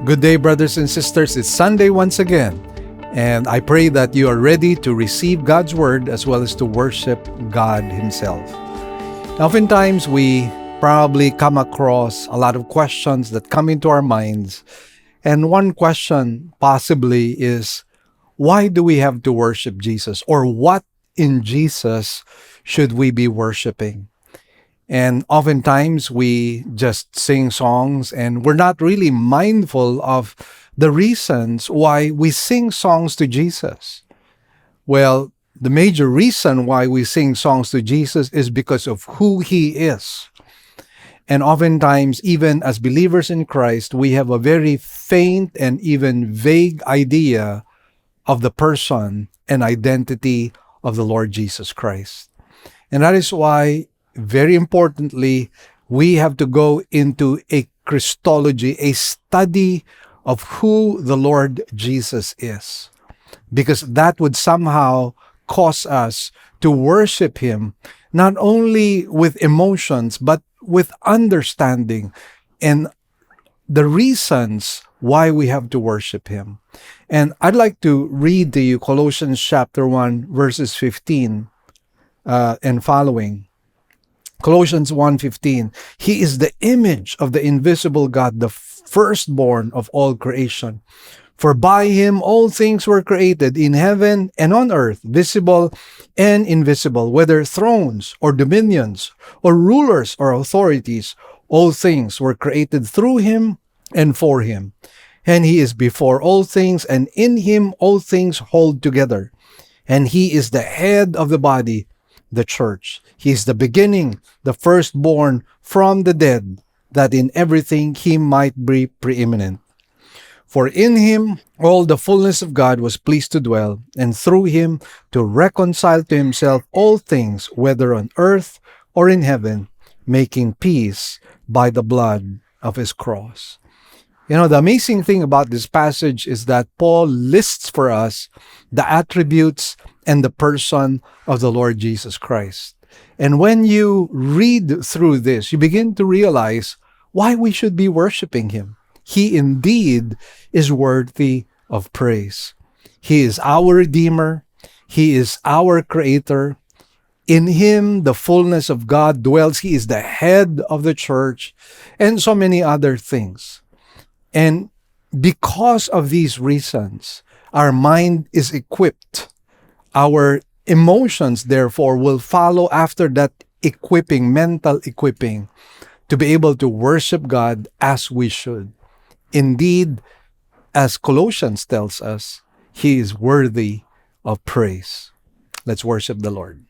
Good day, brothers and sisters. It's Sunday once again, and I pray that you are ready to receive God's Word as well as to worship God Himself. Oftentimes, we probably come across a lot of questions that come into our minds, and one question possibly is, why do we have to worship Jesus? Or what in Jesus should we be worshiping? And oftentimes we just sing songs and we're not really mindful of the reasons why we sing songs to Jesus. Well, the major reason why we sing songs to Jesus is because of who He is. And oftentimes, even as believers in Christ, we have a very faint and even vague idea of the person and identity of the Lord Jesus Christ. And that is why, very importantly, we have to go into a Christology, a study of who the Lord Jesus is. Because that would somehow cause us to worship Him, not only with emotions, but with understanding and the reasons why we have to worship Him. And I'd like to read to you Colossians chapter 1, verses 15 and following. Colossians 1:15, He is the image of the invisible God, the firstborn of all creation. For by Him all things were created in heaven and on earth, visible and invisible, whether thrones or dominions or rulers or authorities, all things were created through Him and for Him. And He is before all things, and in Him all things hold together. And He is the head of the body, the church. He is the beginning, the firstborn from the dead, that in everything He might be preeminent. For in Him all the fullness of God was pleased to dwell, and through Him to reconcile to Himself all things, whether on earth or in heaven, making peace by the blood of His cross. You know, the amazing thing about this passage is that Paul lists for us the attributes and the person of the Lord Jesus Christ. And when you read through this, you begin to realize why we should be worshiping Him. He indeed is worthy of praise. He is our Redeemer. He is our Creator. In Him, the fullness of God dwells. He is the head of the church, and so many other things. And because of these reasons, our mind is equipped. Our emotions, therefore, will follow after that equipping, mental equipping, to be able to worship God as we should. Indeed, as Colossians tells us, He is worthy of praise. Let's worship the Lord.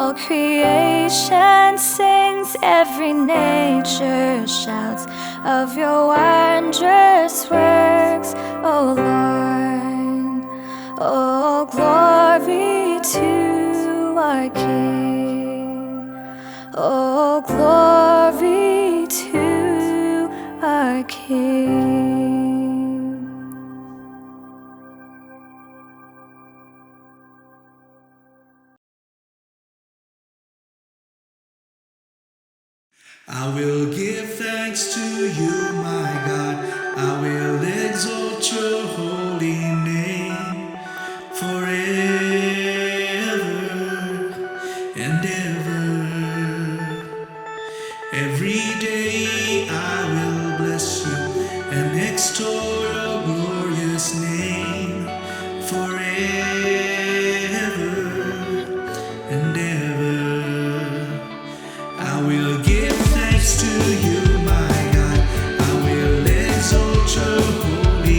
All creation sings, every nature shouts of your wondrous works, O Lord. Oh, glory to our King. Oh, glory to our King. I will give thanks to you, my God. I will exalt your holy name forever and ever. Every day I will bless you and extol your glorious name forever and ever. I will give thanks to you, my God. I will exalt your holy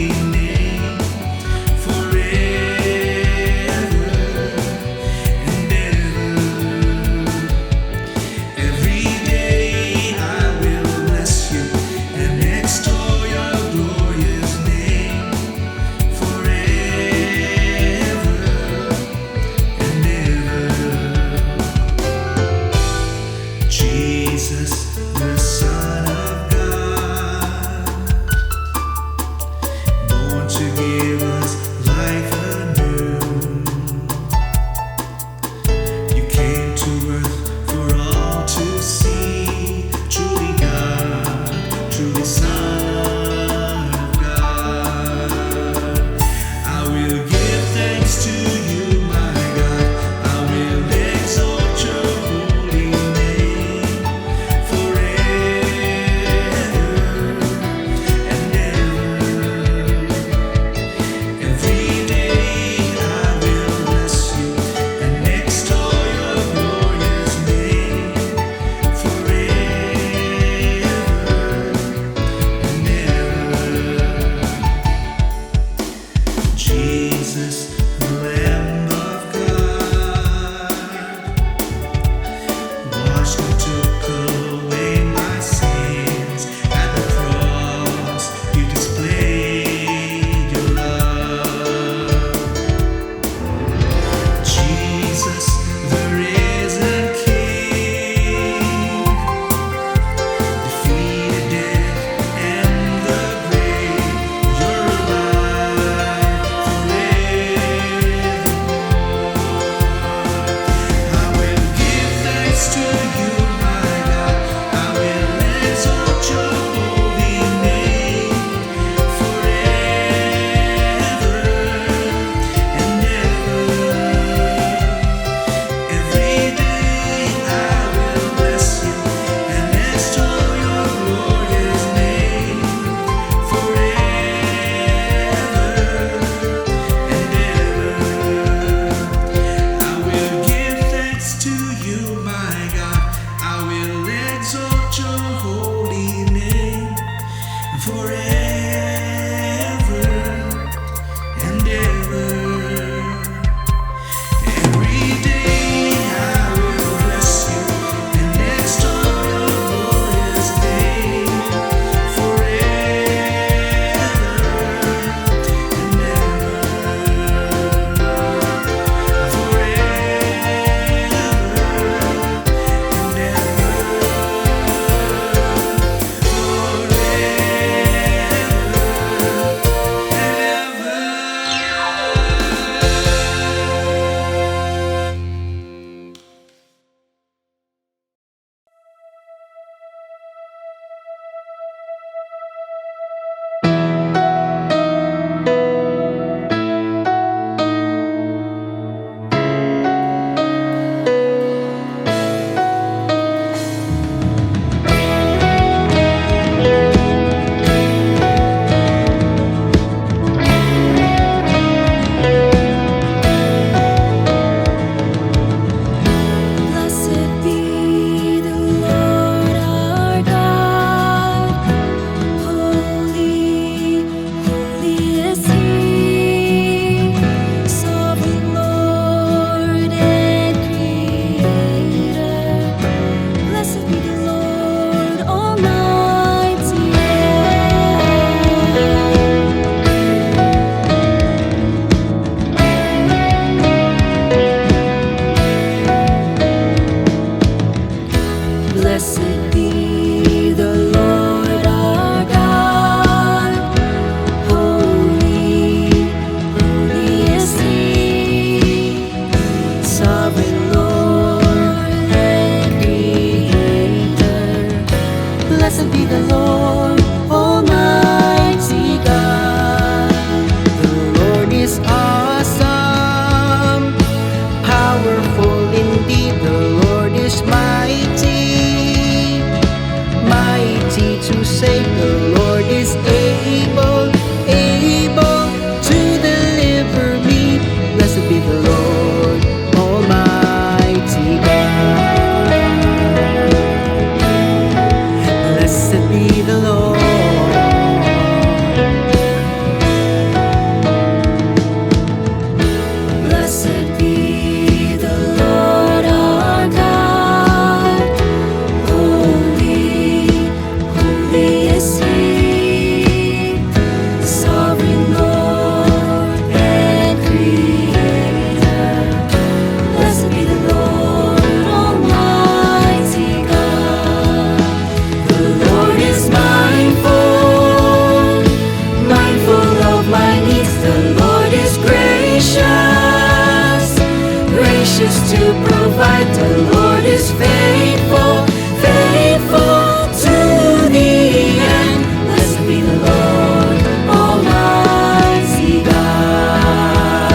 riches to provide. The Lord is faithful, faithful to the end. Blessed be the Lord, Almighty God.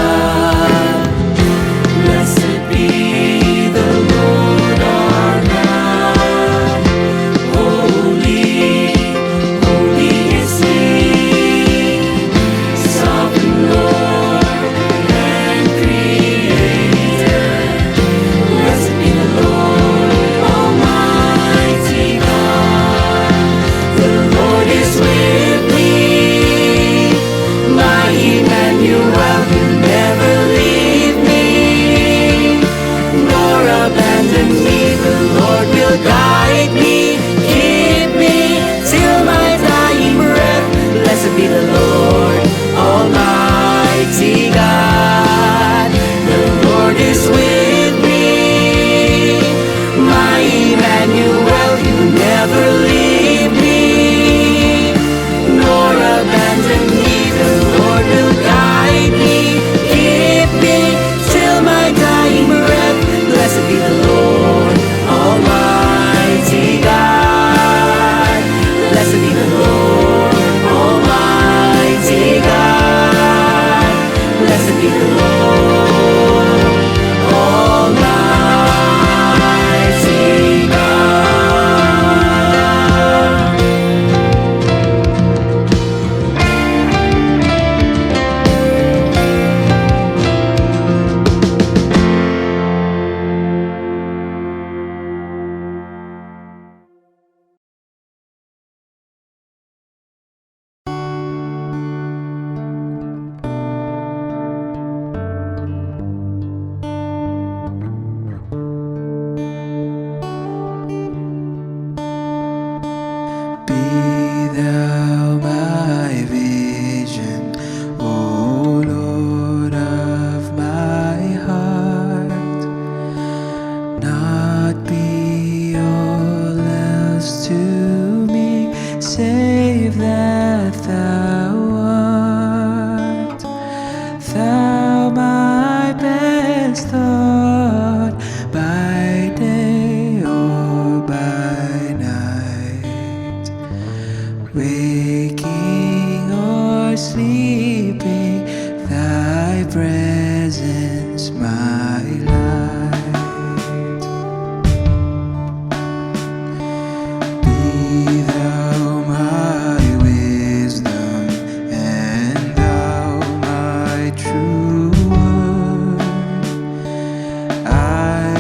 Blessed be the Lord our God. Holy, holy is He, sovereign Lord and Creator. Blessed be the Lord, Almighty God. The Lord is with me, my Emmanuel. You never leave me, nor abandon me. The Lord will guide me, keep me till my dying breath. Blessed be the Lord, Almighty God. The Lord is with me, my Emmanuel. You never leave me, nor abandon me. The Lord will guide me, keep me till my dying breath. Blessed be the Lord, Almighty God. Blessed be the Lord, Almighty God. Blessed be the Lord, Almighty God. Be thou my vision, O Lord of my heart. Not be all else to me, save that thou art. Thou my best thought, by day or by night. Waking or sleeping, thy presence my light. Be thou my wisdom, and thou my true word. I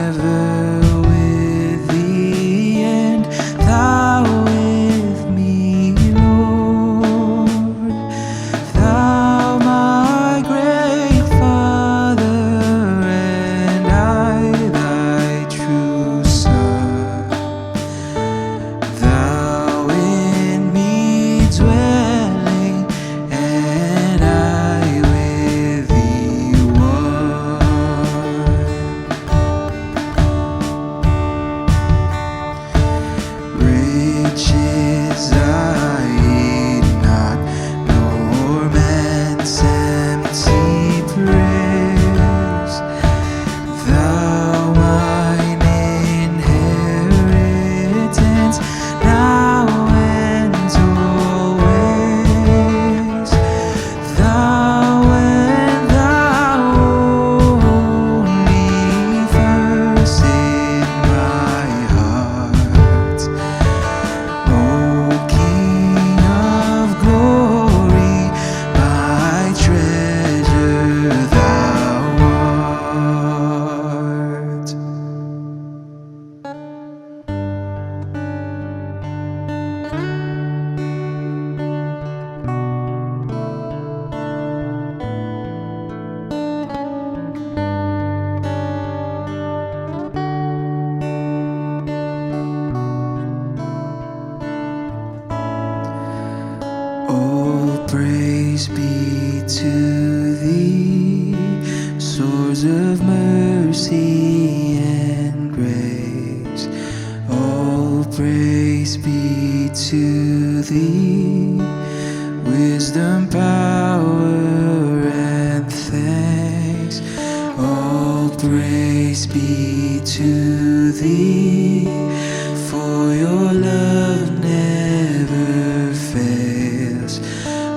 ever with thee, and thou with me, Lord. Thou my great Father, and I thy true Son. Thou in me dwelling, and I with thee one. Riches I eat not, nor man's empty praise. Thou mine inheritance, now and always. Thou and thou only, first in my heart. O King of glory, my treasure thou art. All praise be to thee, source of mercy and grace. All praise be to thee, wisdom, power, and thanks. All praise be to thee, for your love never fails.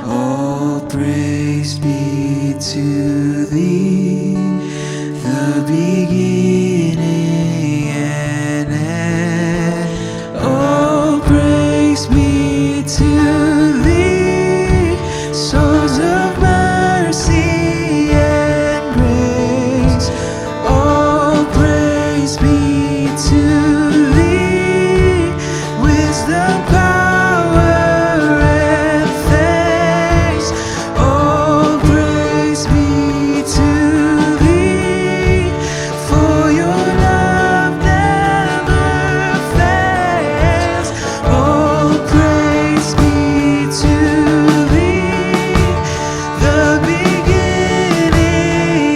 All praise be to thee, the beginning and end. All praise be to thee, source of mercy and grace. All praise be to thee, wisdom, power, and thanks. All praise be to thee, for your love never fails. All praise be to thee, the beginning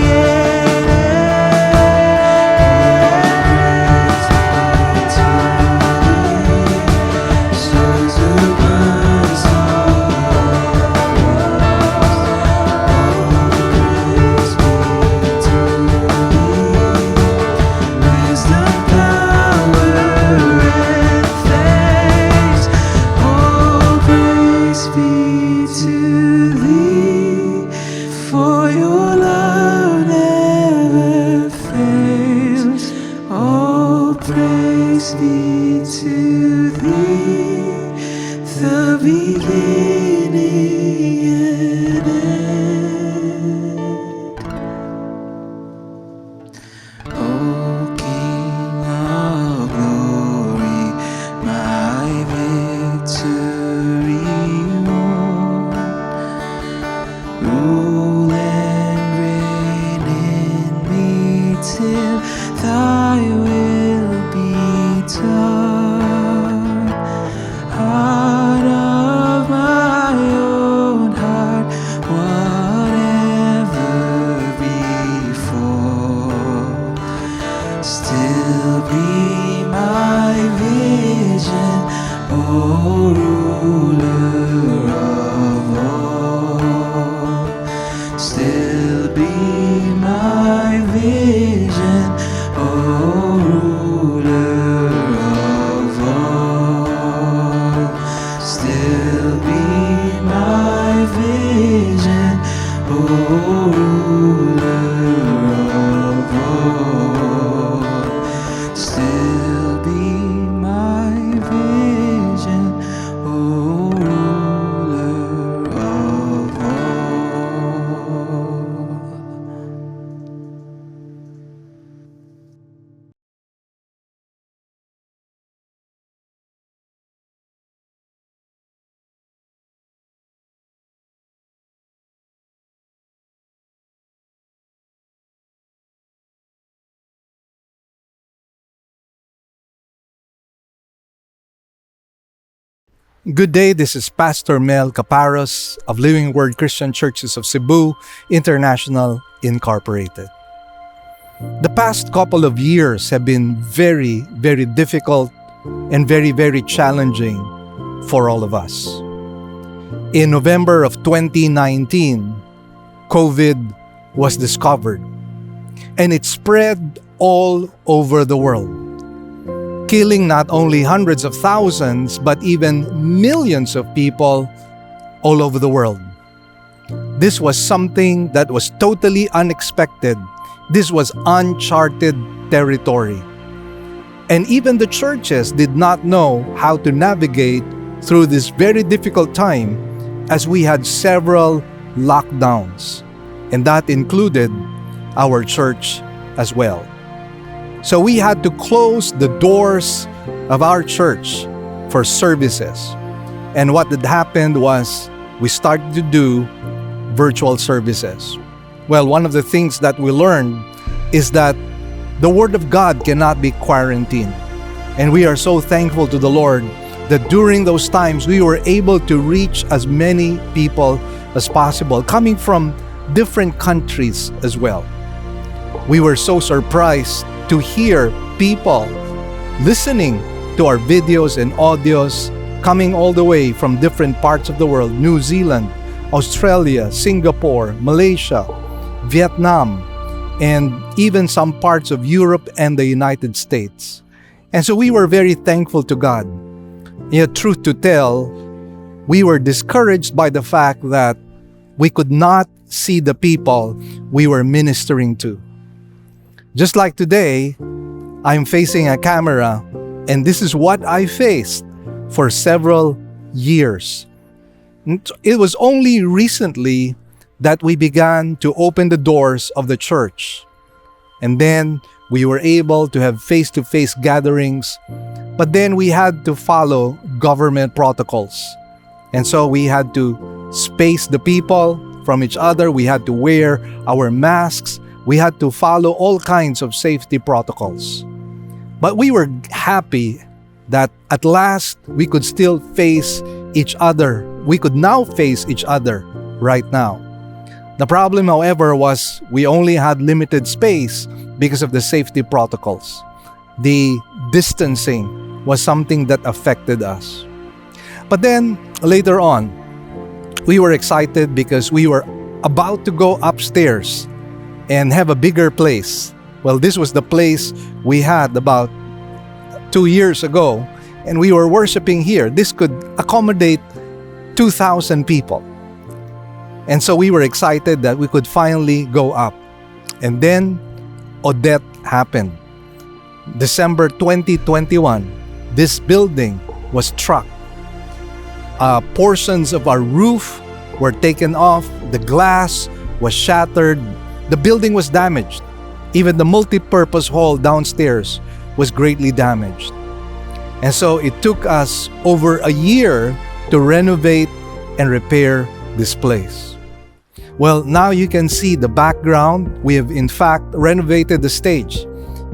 and end. Sons of mercy, praise be to thee, wisdom, power, and thanks. All praise be to thee, for your love never fails. All praise be to thee, the beginning and end. O King of glory, my victory won. Rule and reign in me till thy will be done. Heart of my own heart, whatever before, still be my vision, O ruler of all. Still be my vision, O ruler of all. Still be my vision, O ruler of all. Still be my vision, O ruler of all. Good day, this is Pastor Mel Caparros of Living Word Christian Churches of Cebu International Incorporated. The past couple of years have been very, very difficult and very, very challenging for all of us. In November of 2019, COVID was discovered and it spread all over the world, killing not only hundreds of thousands, but even millions of people all over the world. This was something that was totally unexpected. This was uncharted territory. And even the churches did not know how to navigate through this very difficult time, as we had several lockdowns. And that included our church as well. So we had to close the doors of our church for services. And what had happened was we started to do virtual services. Well, one of the things that we learned is that the Word of God cannot be quarantined. And we are so thankful to the Lord that during those times we were able to reach as many people as possible, coming from different countries as well. We were so surprised to hear people listening to our videos and audios coming all the way from different parts of the world: New Zealand, Australia, Singapore, Malaysia, Vietnam, and even some parts of Europe and the United States. And so we were very thankful to God. Yet, truth to tell, we were discouraged by the fact that we could not see the people we were ministering to. Just like today, I'm facing a camera, and this is what I faced for several years. It was only recently that we began to open the doors of the church. And then we were able to have face-to-face gatherings, but then we had to follow government protocols. And so we had to space the people from each other. We had to wear our masks. We had to follow all kinds of safety protocols. But we were happy that at last we could still face each other. We could now face each other right now. The problem, however, was we only had limited space because of the safety protocols. The distancing was something that affected us. But then, later on, we were excited because we were about to go upstairs and have a bigger place. Well, this was the place we had about 2 years ago, and we were worshiping here. This could accommodate 2,000 people. And so we were excited that we could finally go up. And then Odette happened. December 2021, this building was struck. Portions of our roof were taken off. The glass was shattered. The building was damaged. Even the multi-purpose hall downstairs was greatly damaged. And so it took us over a year to renovate and repair this place. Well, now you can see the background. We have in fact renovated the stage,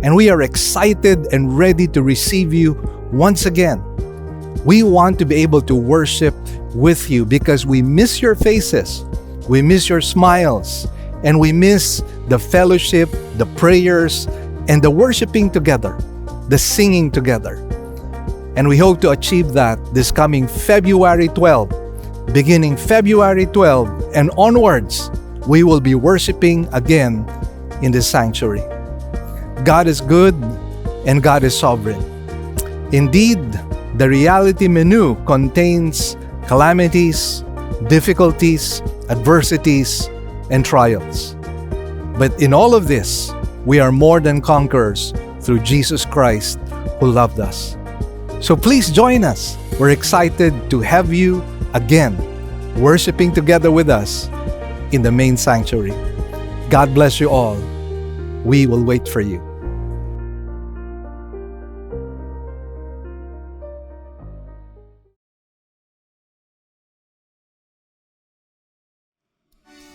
and we are excited and ready to receive you once again. We want to be able to worship with you because we miss your faces, we miss your smiles, and we miss the fellowship, the prayers, and the worshiping together, the singing together. And we hope to achieve that this coming February 12. Beginning February 12 and onwards, we will be worshiping again in the sanctuary. God is good and God is sovereign. Indeed, the reality menu contains calamities, difficulties, adversities, and trials. But in all of this, we are more than conquerors through Jesus Christ who loved us. So please join us. We're excited to have you again, worshiping together with us in the main sanctuary. God bless you all. We will wait for you.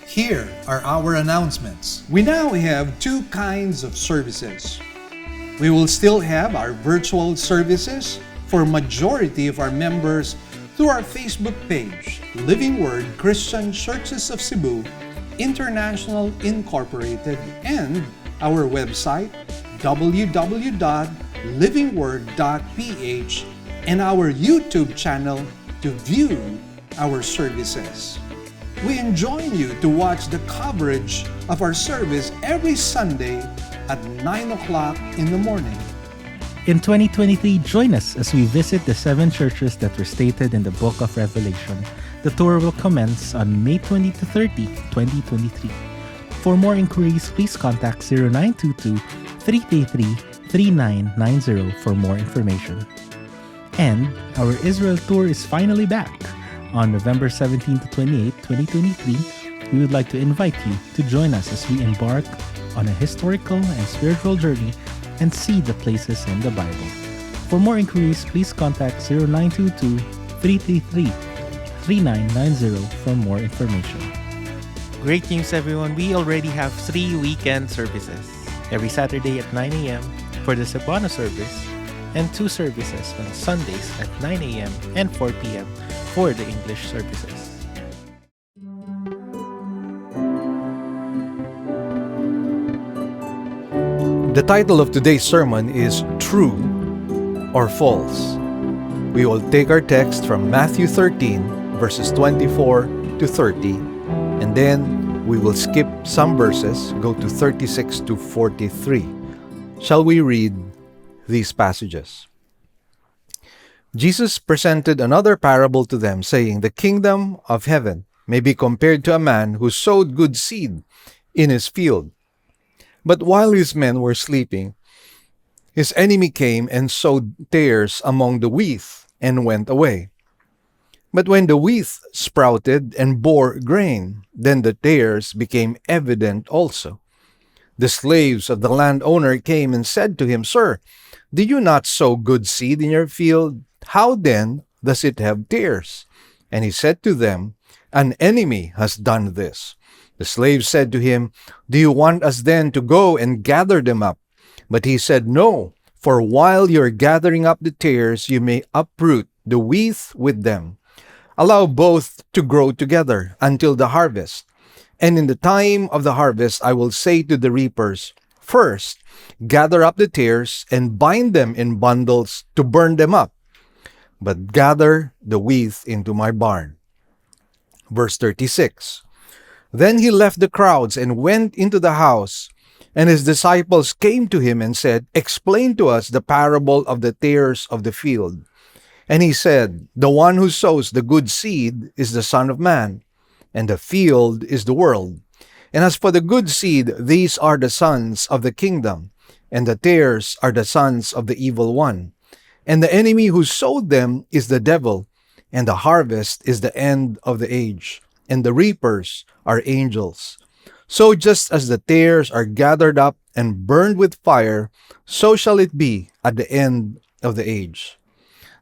Here are our announcements. We now have two kinds of services. We will still have our virtual services for majority of our members through our Facebook page, Living Word Christian Churches of Cebu, International Incorporated, and our website, www.livingword.ph, and our YouTube channel to view our services. We enjoin you to watch the coverage of our service every Sunday at 9 o'clock in the morning. In 2023, join us as we visit the 7 churches that were stated in the book of Revelation. The tour will commence on May 20 to 30, 2023. For more inquiries, please contact 0922-333-3990 for more information. And our Israel tour is finally back. On November 17 to 28, 2023, we would like to invite you to join us as we embark on a historical and spiritual journey and see the places in the Bible. For more inquiries, please contact 0922-333-3990 for more information. Great news, everyone. We already have 3 weekend services. Every Saturday at 9 a.m. for the Cebuano service, and 2 services on Sundays at 9 a.m. and 4 p.m. for the English services. The title of today's sermon is True or False. We will take our text from Matthew 13, verses 24 to 30, and then we will skip some verses, go to 36 to 43. Shall we read these passages? Jesus presented another parable to them, saying, "The kingdom of heaven may be compared to a man who sowed good seed in his field. But while his men were sleeping, his enemy came and sowed tares among the wheat and went away. But when the wheat sprouted and bore grain, then the tares became evident also. The slaves of the landowner came and said to him, 'Sir, did you not sow good seed in your field? How then does it have tares?' And he said to them, 'An enemy has done this.' The slaves said to him, 'Do you want us then to go and gather them up?' But he said, 'No, for while you are gathering up the tares, you may uproot the wheat with them. Allow both to grow together until the harvest. And in the time of the harvest, I will say to the reapers, First, gather up the tares and bind them in bundles to burn them up, but gather the wheat into my barn.'" Verse 36. Then he left the crowds and went into the house, and his disciples came to him and said, "Explain to us the parable of the tares of the field." And he said, "The one who sows the good seed is the Son of Man, and the field is the world. And as for the good seed, these are the sons of the kingdom, and the tares are the sons of the evil one. And the enemy who sowed them is the devil, and the harvest is the end of the age, and the reapers are angels. So just as the tares are gathered up and burned with fire, so shall it be at the end of the age.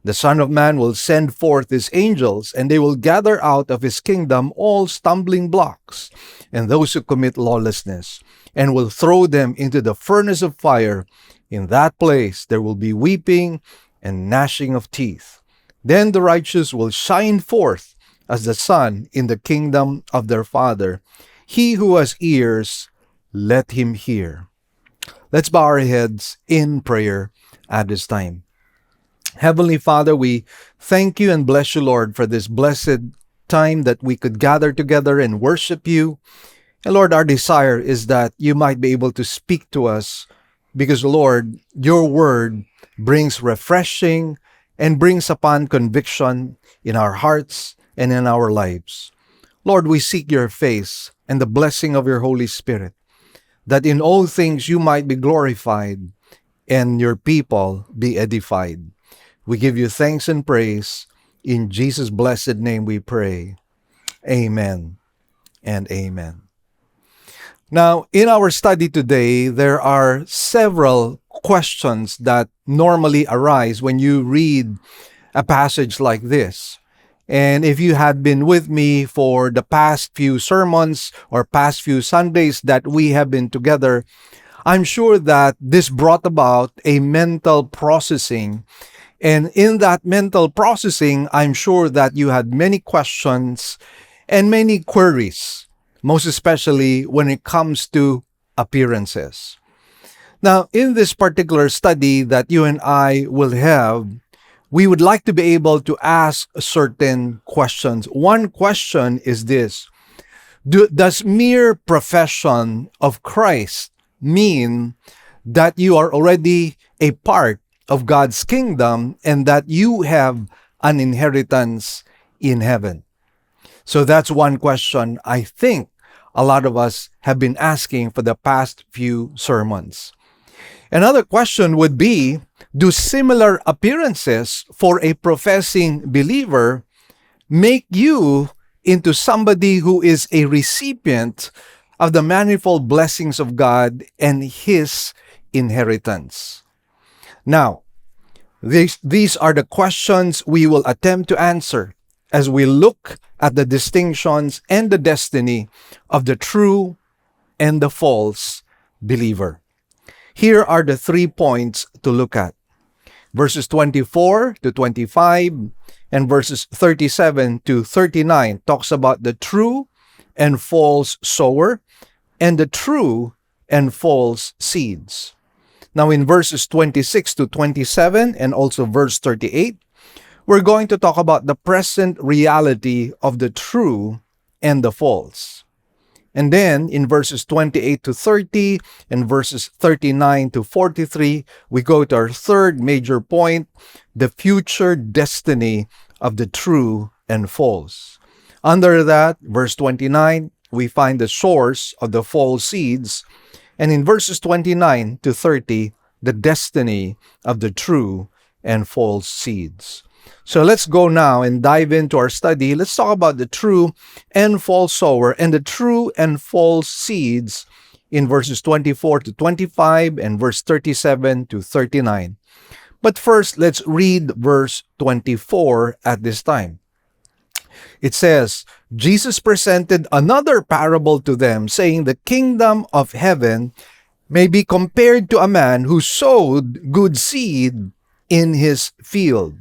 The Son of Man will send forth his angels, and they will gather out of his kingdom all stumbling blocks and those who commit lawlessness, and will throw them into the furnace of fire. In that place there will be weeping and gnashing of teeth. Then the righteous will shine forth as the sun in the kingdom of their Father. He who has ears, let him hear." Let's bow our heads in prayer at this time. Heavenly Father, we thank you and bless you, Lord, for this blessed time that we could gather together and worship you. And Lord, our desire is that you might be able to speak to us because, Lord, your word brings refreshing and brings upon conviction in our hearts and in our lives. Lord, we seek your face and the blessing of your Holy Spirit, that in all things you might be glorified and your people be edified. We give you thanks and praise. In Jesus' blessed name we pray. Amen and amen. Now, in our study today, there are several questions that normally arise when you read a passage like this. And if you had been with me for the past few sermons or past few Sundays that we have been together, I'm sure that this brought about a mental processing. And in that mental processing, I'm sure that you had many questions and many queries, most especially when it comes to appearances. Now, in this particular study that you and I will have, we would like to be able to ask certain questions. One question is this: does mere profession of Christ mean that you are already a part of God's kingdom and that you have an inheritance in heaven? So that's one question I think a lot of us have been asking for the past few sermons. Another question would be, do similar appearances for a professing believer make you into somebody who is a recipient of the manifold blessings of God and his inheritance? Now, these are the questions we will attempt to answer as we look at the distinctions and the destiny of the true and the false believer. Here are the 3 points to look at. Verses 24 to 25 and verses 37 to 39 talks about the true and false sower and the true and false seeds. Now in verses 26 to 27 and also verse 38, we're going to talk about the present reality of the true and the false. And then in verses 28 to 30 and verses 39 to 43, we go to our third major point, the future destiny of the true and false. Under that, verse 29, we find the source of the false seeds. And in verses 29 to 30, the destiny of the true and false seeds. So let's go now and dive into our study. Let's talk about the true and false sower and the true and false seeds in verses 24 to 25 and verse 37 to 39. But first, let's read verse 24 at this time. It says, Jesus presented another parable to them, saying, the kingdom of heaven may be compared to a man who sowed good seed in his field.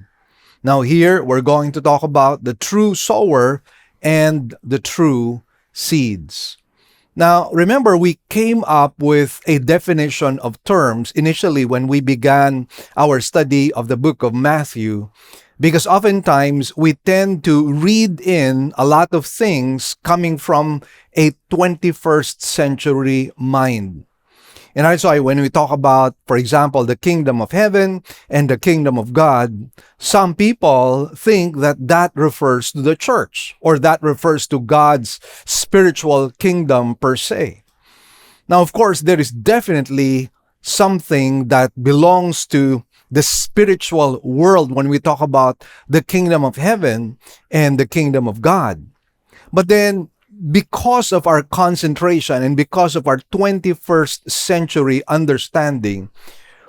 Now here, we're going to talk about the true sower and the true seeds. Now, remember, we came up with a definition of terms initially when we began our study of the book of Matthew, because oftentimes we tend to read in a lot of things coming from a 21st century mind. And that's why when we talk about, for example, the kingdom of heaven and the kingdom of God, some people think that that refers to the church or that refers to God's spiritual kingdom per se. Now, of course, there is definitely something that belongs to the spiritual world when we talk about the kingdom of heaven and the kingdom of God. But then, because of our concentration and because of our 21st century understanding,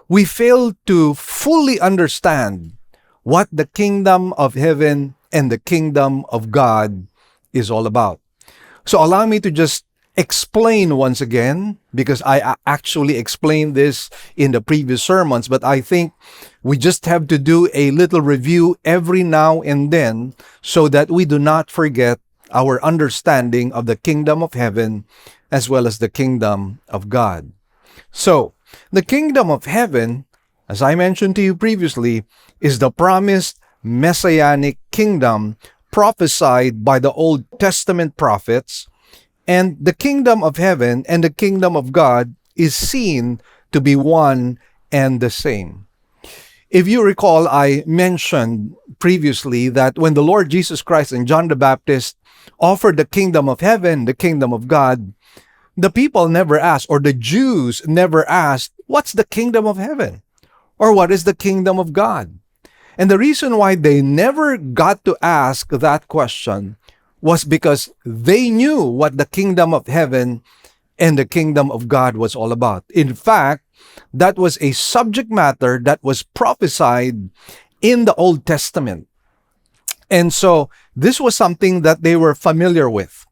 we fail to fully understand what the kingdom of heaven and the kingdom of God is all about. So allow me to just explain once again, because I actually explained this in the previous sermons, but I think we just have to do a little review every now and then so that we do not forget our understanding of the kingdom of heaven as well as the kingdom of God. So, the kingdom of heaven, as I mentioned to you previously, is the promised messianic kingdom prophesied by the Old Testament prophets, and the kingdom of heaven and the kingdom of God is seen to be one and the same. If you recall, I mentioned previously that when the Lord Jesus Christ and John the Baptist offered the kingdom of heaven, the kingdom of God, the people never asked, or the Jews never asked, what's the kingdom of heaven? Or what is the kingdom of God? And the reason why they never got to ask that question was because they knew what the kingdom of heaven and the kingdom of God was all about. In fact, that was a subject matter that was prophesied in the Old Testament. And so this was something that they were familiar with.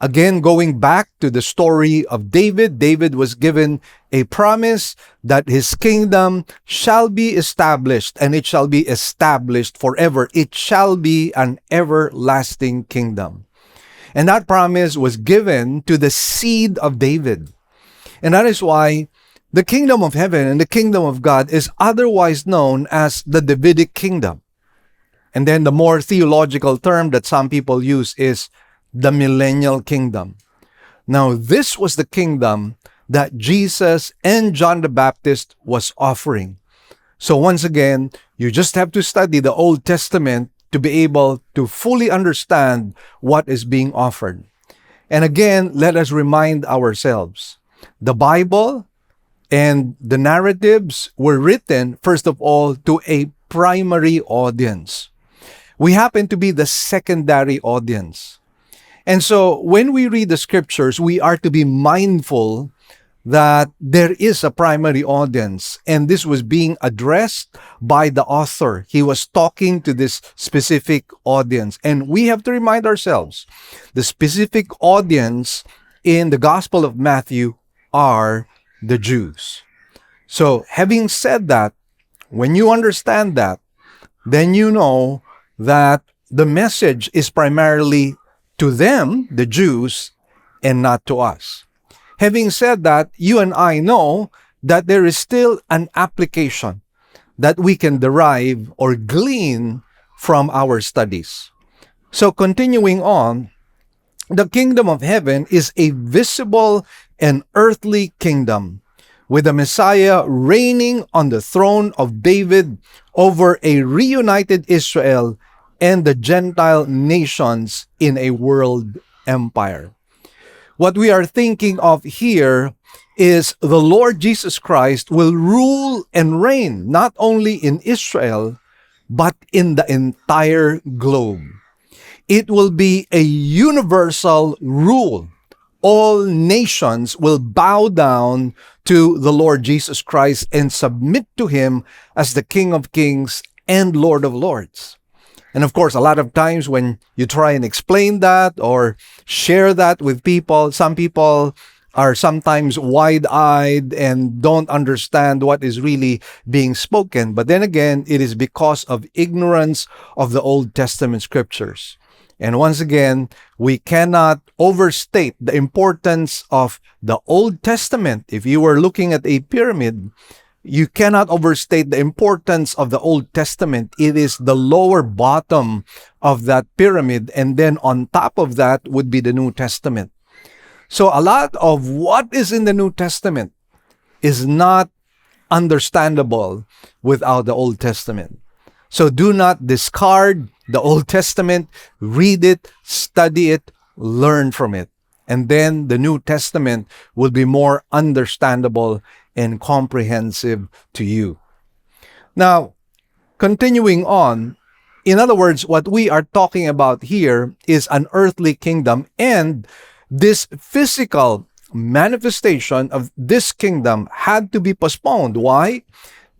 Again, going back to the story of David, David was given a promise that his kingdom shall be established, and it shall be established forever. It shall be an everlasting kingdom. And that promise was given to the seed of David. And that is why the kingdom of heaven and the kingdom of God is otherwise known as the Davidic kingdom. And then the more theological term that some people use is the millennial kingdom. Now, this was the kingdom that Jesus and John the Baptist was offering. So once again, you just have to study the Old Testament to be able to fully understand what is being offered. And again, let us remind ourselves, the Bible and the narratives were written, first of all, to a primary audience. We happen to be the secondary audience. And so when we read the scriptures, we are to be mindful that there is a primary audience, and this was being addressed by the author. He was talking to this specific audience. And we have to remind ourselves, the specific audience in the Gospel of Matthew are the Jews. So having said that, when you understand that, then you know that the message is primarily to them, the Jews, and not to us. Having said that, you and I know that there is still an application that we can derive or glean from our studies. So continuing on, The kingdom of heaven is a visible and earthly kingdom, with the Messiah reigning on the throne of David over a reunited Israel and the Gentile nations in a world empire. What we are thinking of here is the Lord Jesus Christ will rule and reign not only in Israel, but in the entire globe. It will be a universal rule. All nations will bow down to the Lord Jesus Christ and submit to Him as the King of Kings and Lord of Lords. And of course, a lot of times when you try and explain that or share that with people, some people are sometimes wide-eyed and don't understand what is really being spoken. But then again, it is because of ignorance of the Old Testament scriptures. And once again, we cannot overstate the importance of the Old Testament. If you were looking at a pyramid, you cannot overstate the importance of the Old Testament. It is the lower bottom of that pyramid, and then on top of that would be the New Testament. So a lot of what is in the New Testament is not understandable without the Old Testament. So do not discard the Old Testament, read it, study it, learn from it. And then the New Testament will be more understandable and comprehensive to you. Now, continuing on, in other words, what we are talking about here is an earthly kingdom, and this physical manifestation of this kingdom had to be postponed. Why?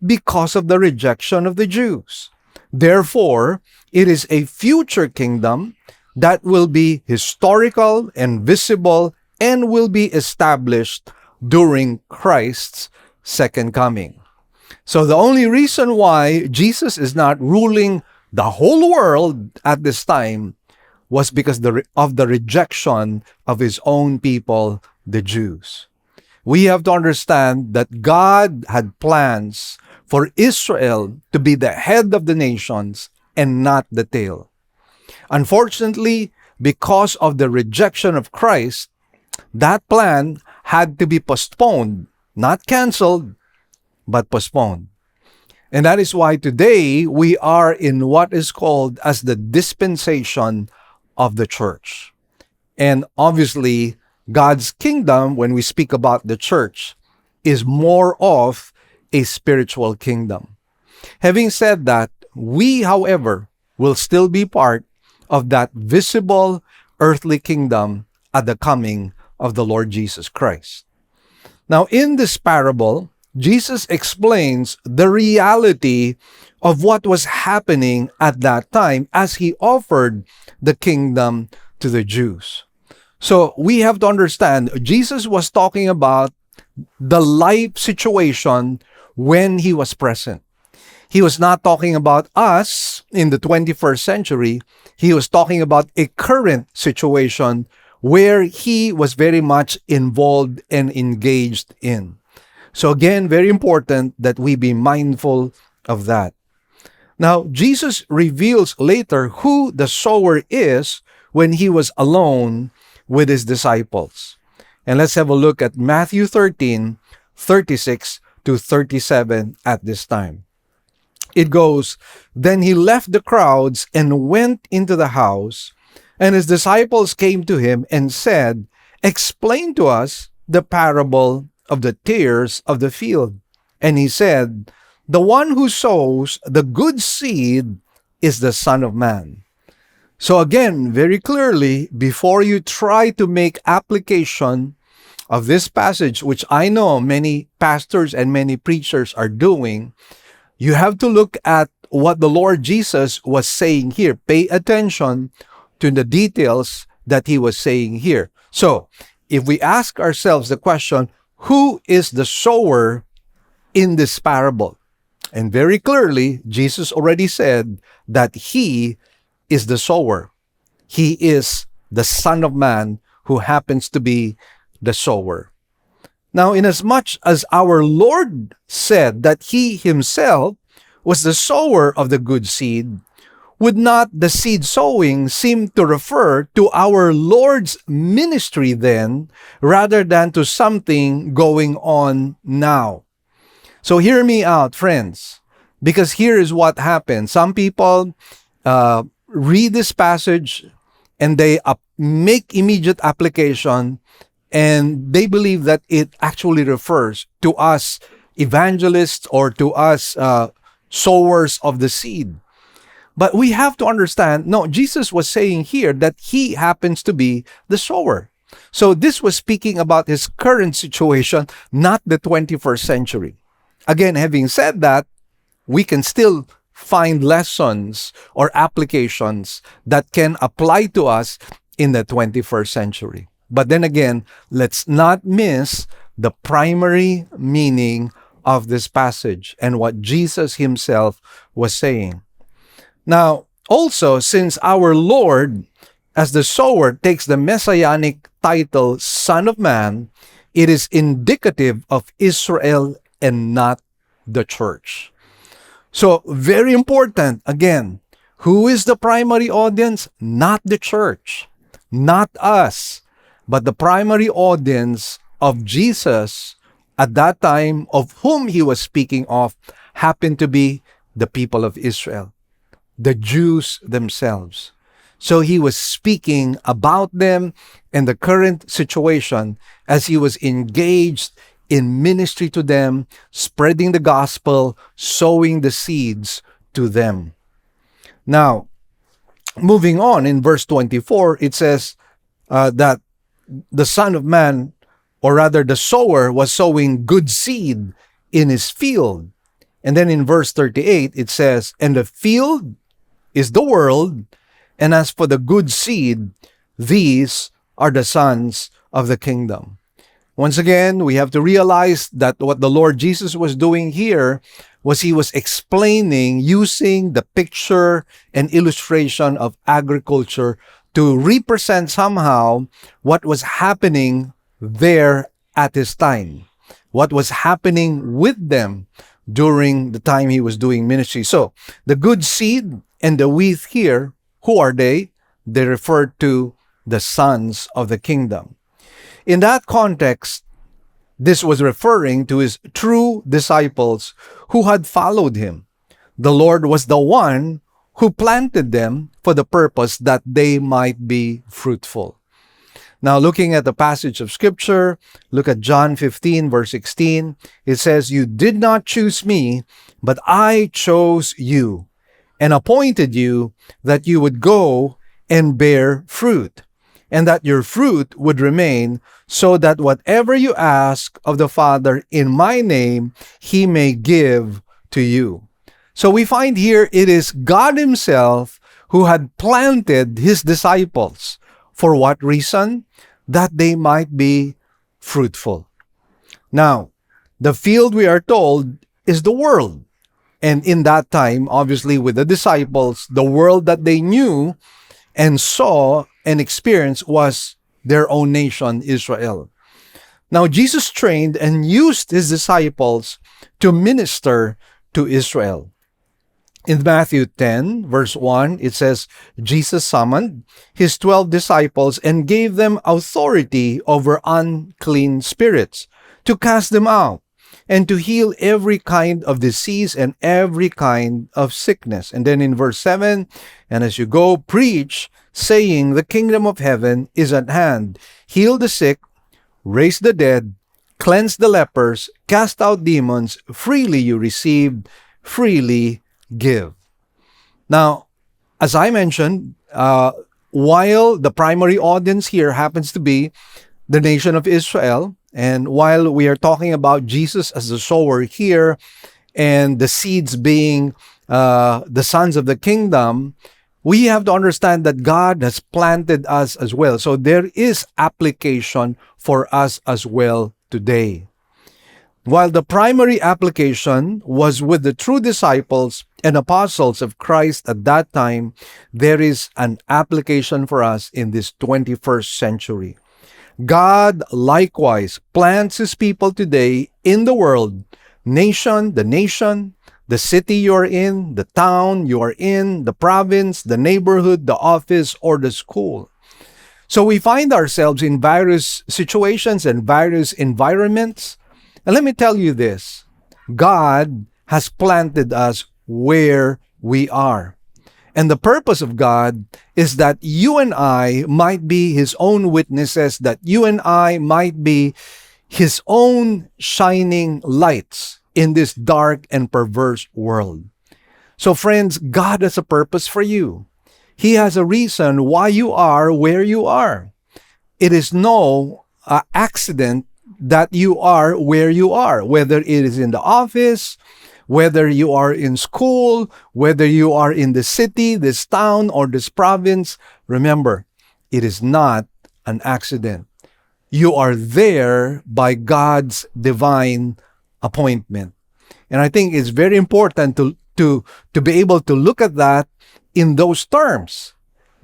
Because of the rejection of the Jews. Therefore, it is a future kingdom that will be historical and visible and will be established during Christ's second coming. So the only reason why Jesus is not ruling the whole world at this time was because of the rejection of His own people, the Jews. We have to understand that God had plans for Israel to be the head of the nations and not the tail. Unfortunately, because of the rejection of Christ, that plan had to be postponed, not canceled, but postponed. And that is why today we are in what is called as the dispensation of the church. And obviously, God's kingdom, when we speak about the church, is more of a spiritual kingdom. Having said that, we, however, will still be part of that visible earthly kingdom at the coming of the Lord Jesus Christ. Now, in this parable, Jesus explains the reality of what was happening at that time as He offered the kingdom to the Jews. So we have to understand, Jesus was talking about the life situation when He was present. He was not talking about us in the 21st century. He was talking about a current situation where He was very much involved and engaged in. So again, very important that we be mindful of that. Now, Jesus reveals later who the sower is when He was alone with His disciples. And let's have a look at Matthew 13, 36 to 37 at this time. It goes, "Then He left the crowds and went into the house, and His disciples came to Him and said, 'Explain to us the parable of the tares of the field.' And He said, 'The one who sows the good seed is the Son of Man.'" So again, very clearly, before you try to make application of this passage, which I know many pastors and many preachers are doing, you have to look at what the Lord Jesus was saying here. Pay attention to the details that He was saying here. So, if we ask ourselves the question, who is the sower in this parable? And very clearly, Jesus already said that He is the sower. He is the Son of Man who happens to be the sower. Now, inasmuch as our Lord said that He Himself was the sower of the good seed, would not the seed sowing seem to refer to our Lord's ministry then, rather than to something going on now? So hear me out, friends, because here is what happens. Some people read this passage and they make immediate application, and they believe that it actually refers to us evangelists or to us sowers of the seed. But we have to understand, no, Jesus was saying here that he happens to be the sower. So this was speaking about his current situation, not the 21st century. Again, having said that, we can still find lessons or applications that can apply to us in the 21st century. But then again, let's not miss the primary meaning of this passage and what Jesus himself was saying. Now, also, since our Lord, as the sower, takes the messianic title Son of Man, it is indicative of Israel and not the church. So, very important, again, who is the primary audience? Not the church, not us, but the primary audience of Jesus at that time, of whom he was speaking of, happened to be the people of Israel, the Jews themselves. So he was speaking about them and the current situation as he was engaged in ministry to them, spreading the gospel, sowing the seeds to them. Now, moving on in verse 24, it says that the Son of Man, or rather the sower, was sowing good seed in his field. And then in verse 38, it says, and the field is the world, and as for the good seed, these are the sons of the kingdom. Once again, we have to realize that what the Lord Jesus was doing here was he was explaining, using the picture and illustration of agriculture to represent somehow what was happening there at his time, what was happening with them during the time he was doing ministry. So, the good seed and the wheat here, who are they? They refer to the sons of the kingdom. In that context, this was referring to his true disciples who had followed him. The Lord was the one who planted them for the purpose that they might be fruitful. Now, looking at the passage of Scripture, look at John 15, verse 16. It says, you did not choose me, but I chose you and appointed you that you would go and bear fruit, and that your fruit would remain, so that whatever you ask of the Father in my name, he may give to you. So we find here it is God himself who had planted his disciples. For what reason? That they might be fruitful. Now, the field, we are told, is the world. And in that time, obviously with the disciples, the world that they knew and saw and experienced was their own nation, Israel. Now, Jesus trained and used his disciples to minister to Israel. In Matthew 10, verse 1, it says, Jesus summoned his 12 disciples and gave them authority over unclean spirits to cast them out and to heal every kind of disease and every kind of sickness. And then in verse 7, and as you go, preach, saying, the kingdom of heaven is at hand. Heal the sick, raise the dead, cleanse the lepers, cast out demons. Freely you received, freely give. Now, as I mentioned, while the primary audience here happens to be the nation of Israel, and while we are talking about Jesus as the sower here, and the seeds being the sons of the kingdom, we have to understand that God has planted us as well. So there is application for us as well today. While the primary application was with the true disciples and apostles of Christ at that time, there is an application for us in this 21st century. God likewise plants his people today in the world, the nation, the city you're in, the town you are in, the province, the neighborhood, the office, or the school. So we find ourselves in various situations and various environments. And let me tell you this, God has planted us where we are. And the purpose of God is that you and I might be His own witnesses, that you and I might be His own shining lights in this dark and perverse world. So friends, God has a purpose for you. He has a reason why you are where you are. It is no accident that you are where you are, whether it is in the office, whether you are in school, whether you are in the city, this town, or this province. Remember, it is not an accident. You are there by God's divine appointment. And I think it's very important to be able to look at that in those terms,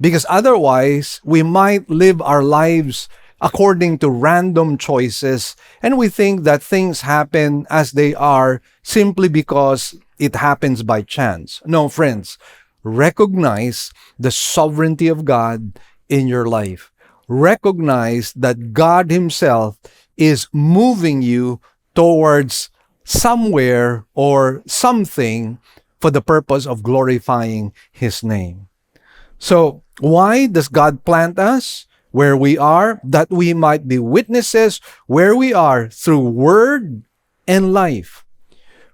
because otherwise we might live our lives according to random choices, and we think that things happen as they are simply because it happens by chance. No, friends, recognize the sovereignty of God in your life. Recognize that God Himself is moving you towards somewhere or something for the purpose of glorifying His name. So, why does God plant us where we are? That we might be witnesses where we are through word and life.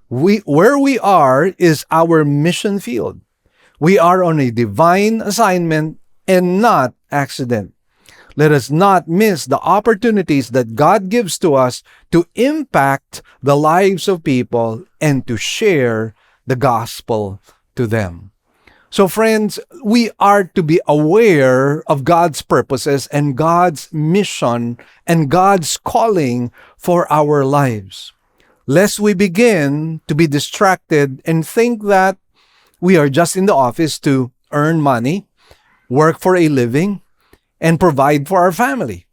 Where we are is our mission field. We are on a divine assignment and not accident. Let us not miss the opportunities that God gives to us to impact the lives of people and to share the gospel to them. So friends, we are to be aware of God's purposes and God's mission and God's calling for our lives, lest we begin to be distracted and think that we are just in the office to earn money, work for a living, and provide for our family.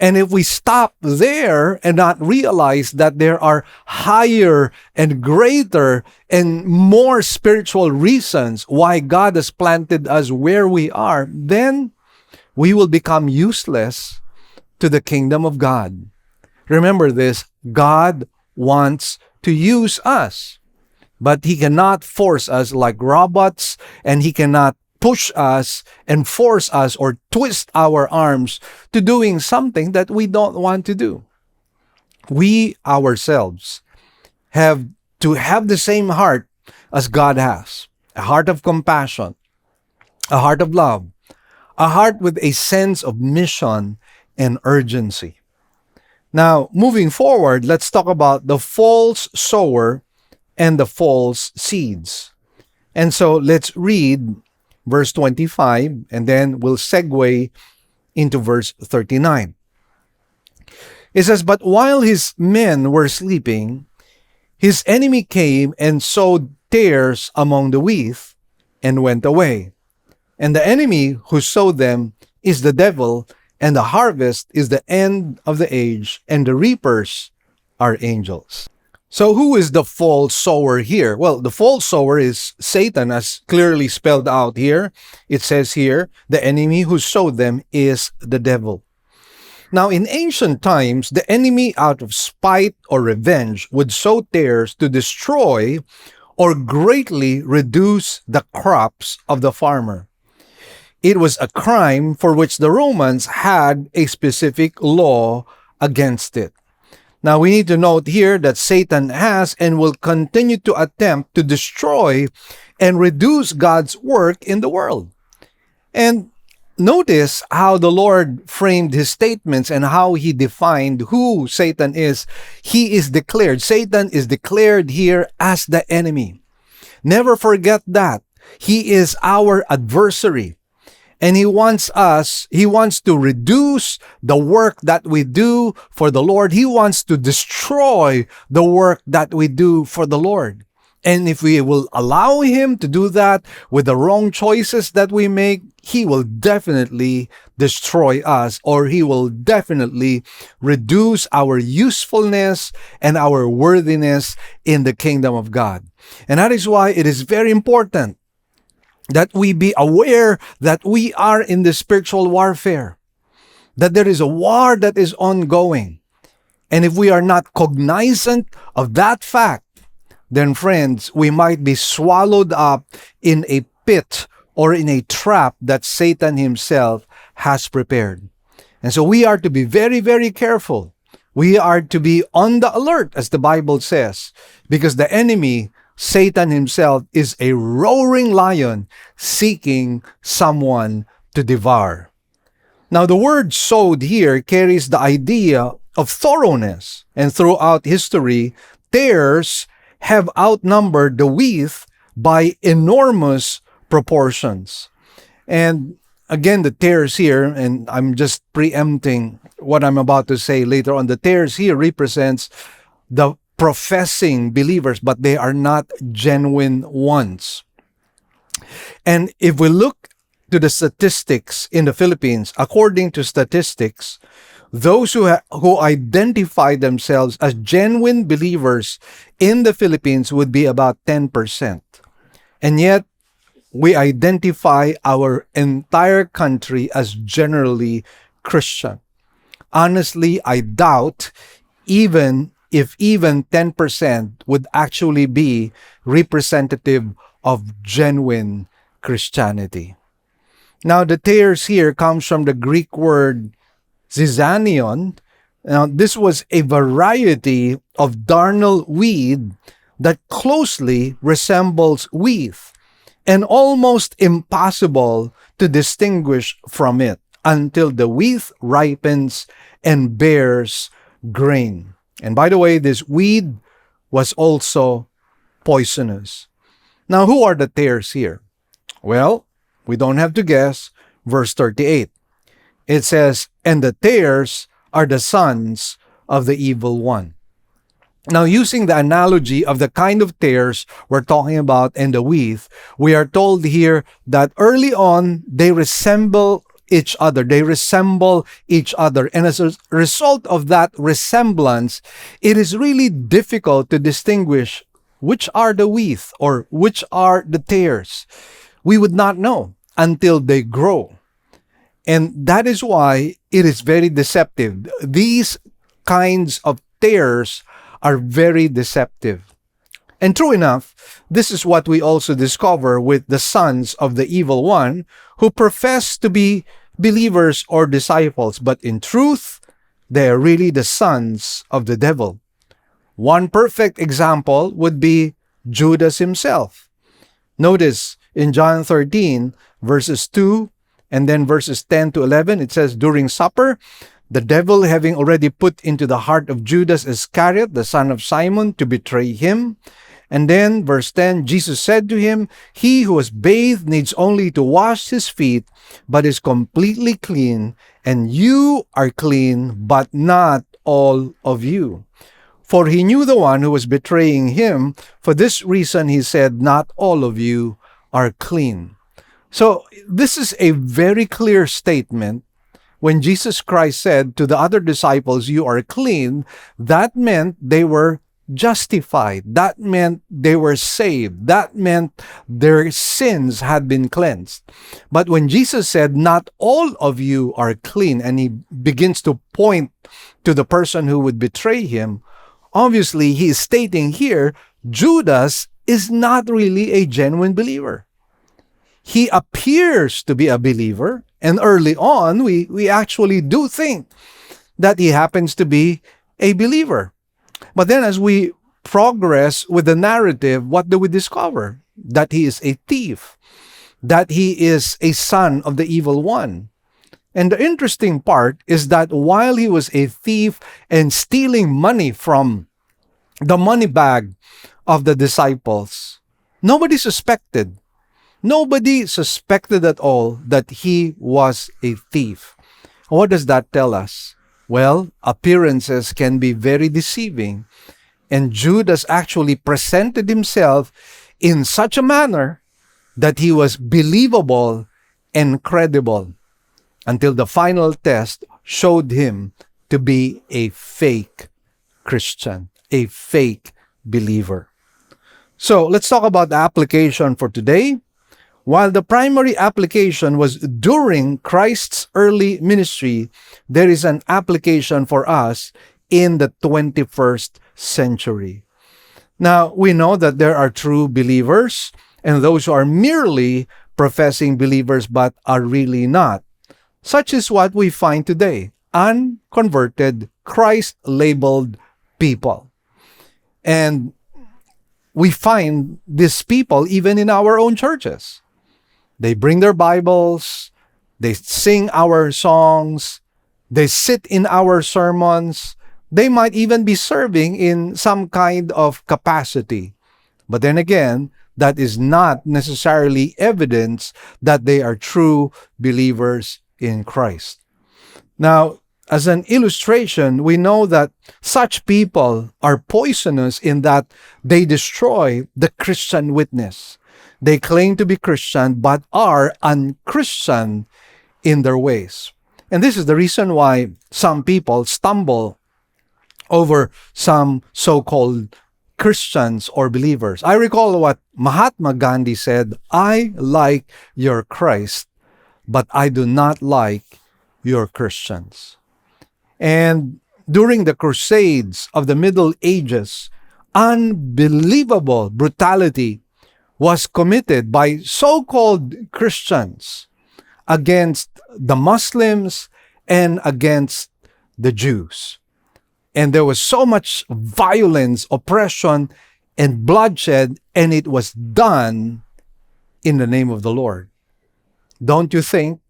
And if we stop there and not realize that there are higher and greater and more spiritual reasons why God has planted us where we are, then we will become useless to the kingdom of God. Remember this, God wants to use us, but He cannot force us like robots, and He cannot push us and force us or twist our arms to doing something that we don't want to do. We ourselves have to have the same heart as God has, a heart of compassion, a heart of love, a heart with a sense of mission and urgency. Now, moving forward, let's talk about the false sower and the false seeds. And so let's read verse 25, and then we'll segue into verse 39. It says, "But while his men were sleeping, his enemy came and sowed tares among the wheat and went away. And the enemy who sowed them is the devil, and the harvest is the end of the age, and the reapers are angels." So who is the false sower here? Well, the false sower is Satan, as clearly spelled out here. It says here, the enemy who sowed them is the devil. Now, in ancient times, the enemy, out of spite or revenge, would sow tares to destroy or greatly reduce the crops of the farmer. It was a crime for which the Romans had a specific law against it. Now, we need to note here that Satan has and will continue to attempt to destroy and reduce God's work in the world. And notice how the Lord framed His statements and how He defined who Satan is. Satan is declared here as the enemy. Never forget that. He is our adversary. And he wants to reduce the work that we do for the Lord. He wants to destroy the work that we do for the Lord. And if we will allow him to do that with the wrong choices that we make, he will definitely destroy us, or he will definitely reduce our usefulness and our worthiness in the kingdom of God. And that is why it is very important that we be aware that we are in the spiritual warfare, that there is a war that is ongoing. And if we are not cognizant of that fact, then friends, we might be swallowed up in a pit or in a trap that Satan himself has prepared. And so we are to be very, very careful. We are to be on the alert, as the Bible says, because the enemy, Satan himself, is a roaring lion seeking someone to devour. Now, the word sowed here carries the idea of thoroughness, and throughout history, tares have outnumbered the wheat by enormous proportions. And again, the tares here, and I'm just preempting what I'm about to say later on, the tares here represents the professing believers, but they are not genuine ones. And if we look to the statistics in the Philippines, according to statistics, those who identify themselves as genuine believers in the Philippines would be about 10%. And yet, we identify our entire country as generally Christian. Honestly, I doubt even 10% would actually be representative of genuine Christianity. Now, the tares here comes from the Greek word zizanion. Now, this was a variety of darnel weed that closely resembles wheat and almost impossible to distinguish from it until the wheat ripens and bears grain. And by the way, this weed was also poisonous. Now, who are the tares here? Well, we don't have to guess. Verse 38. It says, and the tares are the sons of the evil one. Now, using the analogy of the kind of tares we're talking about in the wheat, we are told here that early on, they resemble each other. They resemble each other. And as a result of that resemblance, it is really difficult to distinguish which are the wheat or which are the tares. We would not know until they grow. And that is why it is very deceptive. These kinds of tares are very deceptive. And true enough, this is what we also discover with the sons of the evil one who profess to be believers or disciples, but in truth, they are really the sons of the devil. One perfect example would be Judas himself. Notice in John 13, verses 2 and then verses 10 to 11, it says, during supper, the devil having already put into the heart of Judas Iscariot, the son of Simon, to betray him. And then verse 10, Jesus said to him, he who is bathed needs only to wash his feet, but is completely clean, and you are clean, but not all of you. For he knew the one who was betraying him. For this reason he said, not all of you are clean. So this is a very clear statement. When Jesus Christ said to the other disciples, you are clean, that meant they were justified. That meant they were saved. That meant their sins had been cleansed. But when Jesus said, not all of you are clean, and he begins to point to the person who would betray him, obviously he is stating here, Judas is not really a genuine believer. He appears to be a believer, and early on, we actually do think that he happens to be a believer. But then as we progress with the narrative, what do we discover? That he is a thief, that he is a son of the evil one. And the interesting part is that while he was a thief and stealing money from the money bag of the disciples, nobody suspected. Nobody suspected at all that he was a thief. What does that tell us? Well, appearances can be very deceiving. And Judas actually presented himself in such a manner that he was believable and credible until the final test showed him to be a fake Christian, a fake believer. So let's talk about the application for today. While the primary application was during Christ's early ministry, there is an application for us in the 21st century. Now, we know that there are true believers and those who are merely professing believers but are really not. Such is what we find today, unconverted, Christ-labeled people. And we find these people even in our own churches. They bring their Bibles, they sing our songs, they sit in our sermons, they might even be serving in some kind of capacity. But then again, that is not necessarily evidence that they are true believers in Christ. Now, as an illustration, we know that such people are poisonous in that they destroy the Christian witness. They claim to be Christian but are unchristian in their ways. And this is the reason why some people stumble over some so-called Christians or believers. I recall what Mahatma Gandhi said, "I like your Christ, but I do not like your Christians." And during the Crusades of the Middle Ages, unbelievable brutality was committed by so-called Christians against the Muslims and against the Jews. And there was so much violence, oppression, and bloodshed, and it was done in the name of the Lord. Don't you think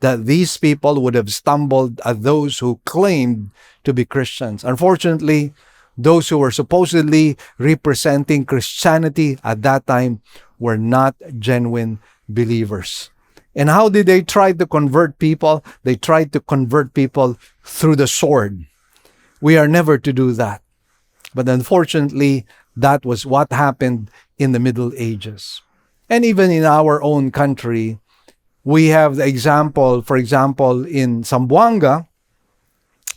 that these people would have stumbled at those who claimed to be Christians? Unfortunately, those who were supposedly representing Christianity at that time were not genuine believers. And how did they try to convert people? They tried to convert people through the sword. We are never to do that. But unfortunately, that was what happened in the Middle Ages. And even in our own country, we have the example, for example, in Zamboanga,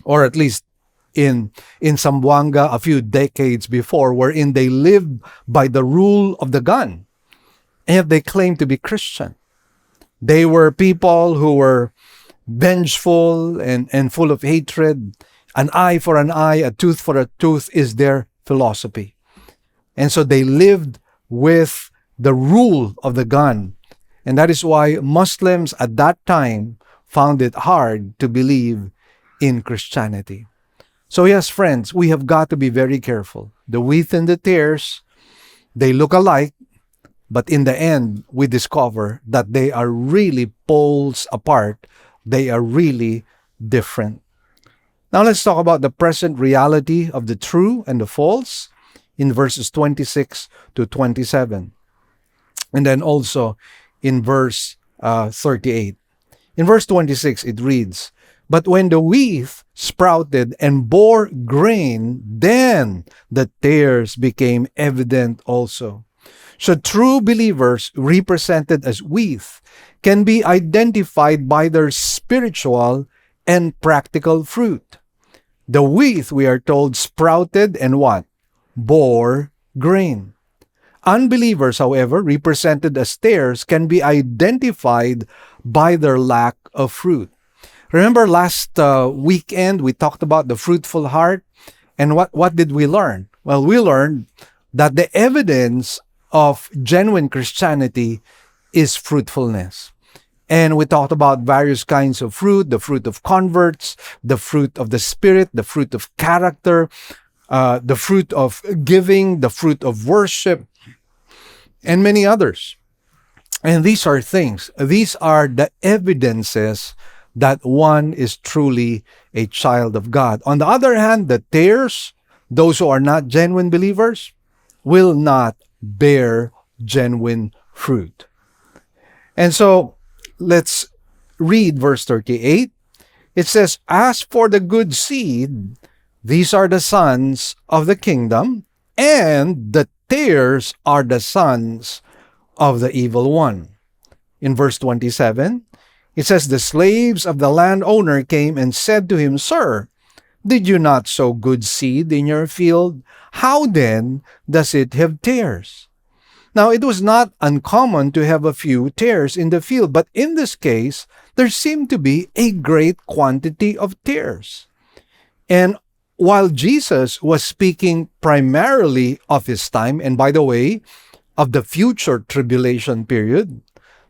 or at least in Zamboanga a few decades before, wherein they lived by the rule of the gun. And yet they claimed to be Christian. They were people who were vengeful and full of hatred. An eye for an eye, a tooth for a tooth is their philosophy. And so they lived with the rule of the gun. And that is why Muslims at that time found it hard to believe in Christianity. So yes, friends, we have got to be very careful. The wheat and the tares, they look alike, but in the end, we discover that they are really poles apart. They are really different. Now let's talk about the present reality of the true and the false in verses 26 to 27. And then also in verse 38. In verse 26, it reads, "But when the wheat sprouted and bore grain, then the tares became evident also." So true believers, represented as wheat, can be identified by their spiritual and practical fruit. The wheat, we are told, sprouted and what? Bore grain. Unbelievers, however, represented as tares, can be identified by their lack of fruit. Remember last weekend, we talked about the fruitful heart. And what did we learn? Well, we learned that the evidence of genuine Christianity is fruitfulness. And we talked about various kinds of fruit, the fruit of converts, the fruit of the Spirit, the fruit of character, the fruit of giving, the fruit of worship, and many others. And these are things, these are the evidences that one is truly a child of God. On the other hand, the tares, those who are not genuine believers, will not bear genuine fruit. And so, let's read verse 38. It says, "As for the good seed, These are the sons of the kingdom, and the tares are the sons of the evil one. In verse 27, it says, the slaves of the landowner came and said to him, Sir, did you not sow good seed in your field? How then does it have tares? Now, it was not uncommon to have a few tares in the field, but in this case, there seemed to be a great quantity of tares. And while Jesus was speaking primarily of his time, and by the way, of the future tribulation period,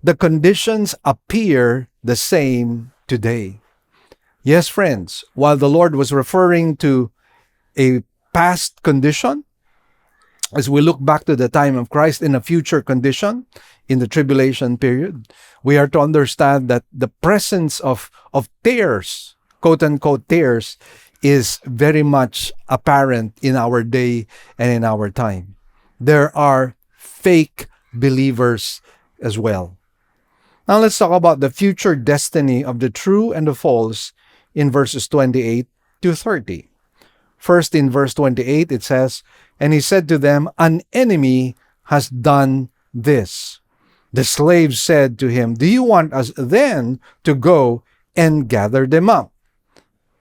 the conditions appear the same today. Yes, friends, while the Lord was referring to a past condition, as we look back to the time of Christ in a future condition, in the tribulation period, we are to understand that the presence of tares, quote-unquote tares, is very much apparent in our day and in our time. There are fake believers as well. Now let's talk about the future destiny of the true and the false in verses 28 to 30. First, in verse 28, it says, and he said to them, an enemy has done this. The slaves said to him, do you want us then to go and gather them up?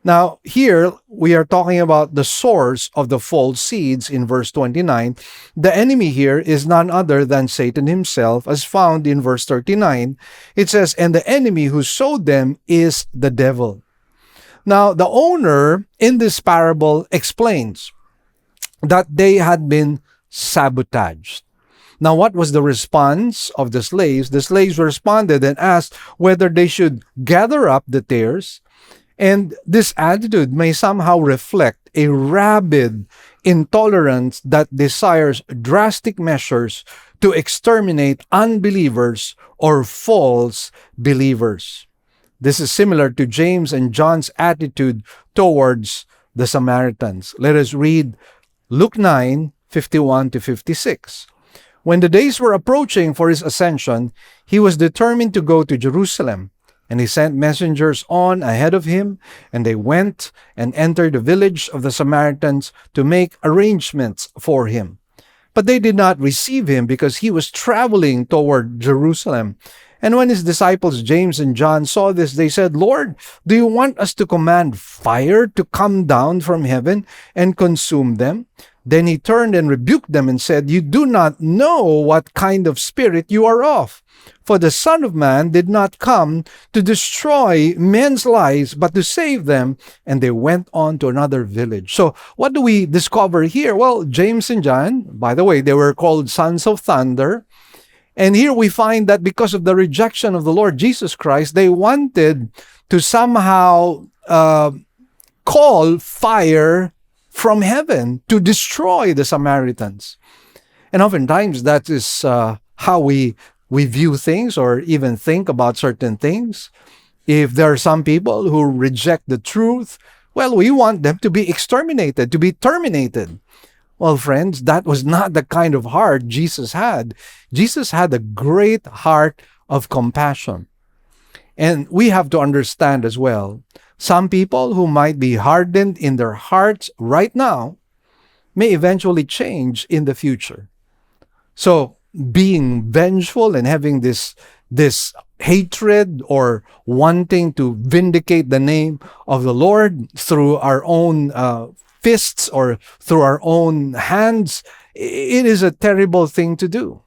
Now, here we are talking about the source of the false seeds in verse 29. The enemy here is none other than Satan himself, as found in verse 39. It says, and the enemy who sowed them is the devil. Now, the owner in this parable explains that they had been sabotaged. Now, what was the response of the slaves? The slaves responded and asked whether they should gather up the tares. And this attitude may somehow reflect a rabid intolerance that desires drastic measures to exterminate unbelievers or false believers. This is similar to James and John's attitude towards the Samaritans. Let us read Luke 9:51 to 56. When the days were approaching for his ascension, he was determined to go to Jerusalem. And he sent messengers on ahead of him, and they went and entered the village of the Samaritans to make arrangements for him. But they did not receive him because he was traveling toward Jerusalem. And when his disciples James and John saw this, they said, Lord, do you want us to command fire to come down from heaven and consume them? Then he turned and rebuked them and said, you do not know what kind of spirit you are of. For the Son of Man did not come to destroy men's lives, but to save them. And they went on to another village. So what do we discover here? Well, James and John, by the way, they were called sons of thunder. And here we find that because of the rejection of the Lord Jesus Christ, they wanted to somehow call fire from heaven to destroy the Samaritans. And oftentimes that is how we view things or even think about certain things. If there are some people who reject the truth, well, we want them to be exterminated, to be terminated. Well, friends, that was not the kind of heart Jesus had. Jesus had a great heart of compassion. And we have to understand as well, some people who might be hardened in their hearts right now may eventually change in the future. So, being vengeful and having this hatred or wanting to vindicate the name of the Lord through our own fists or through our own hands, it is a terrible thing to do.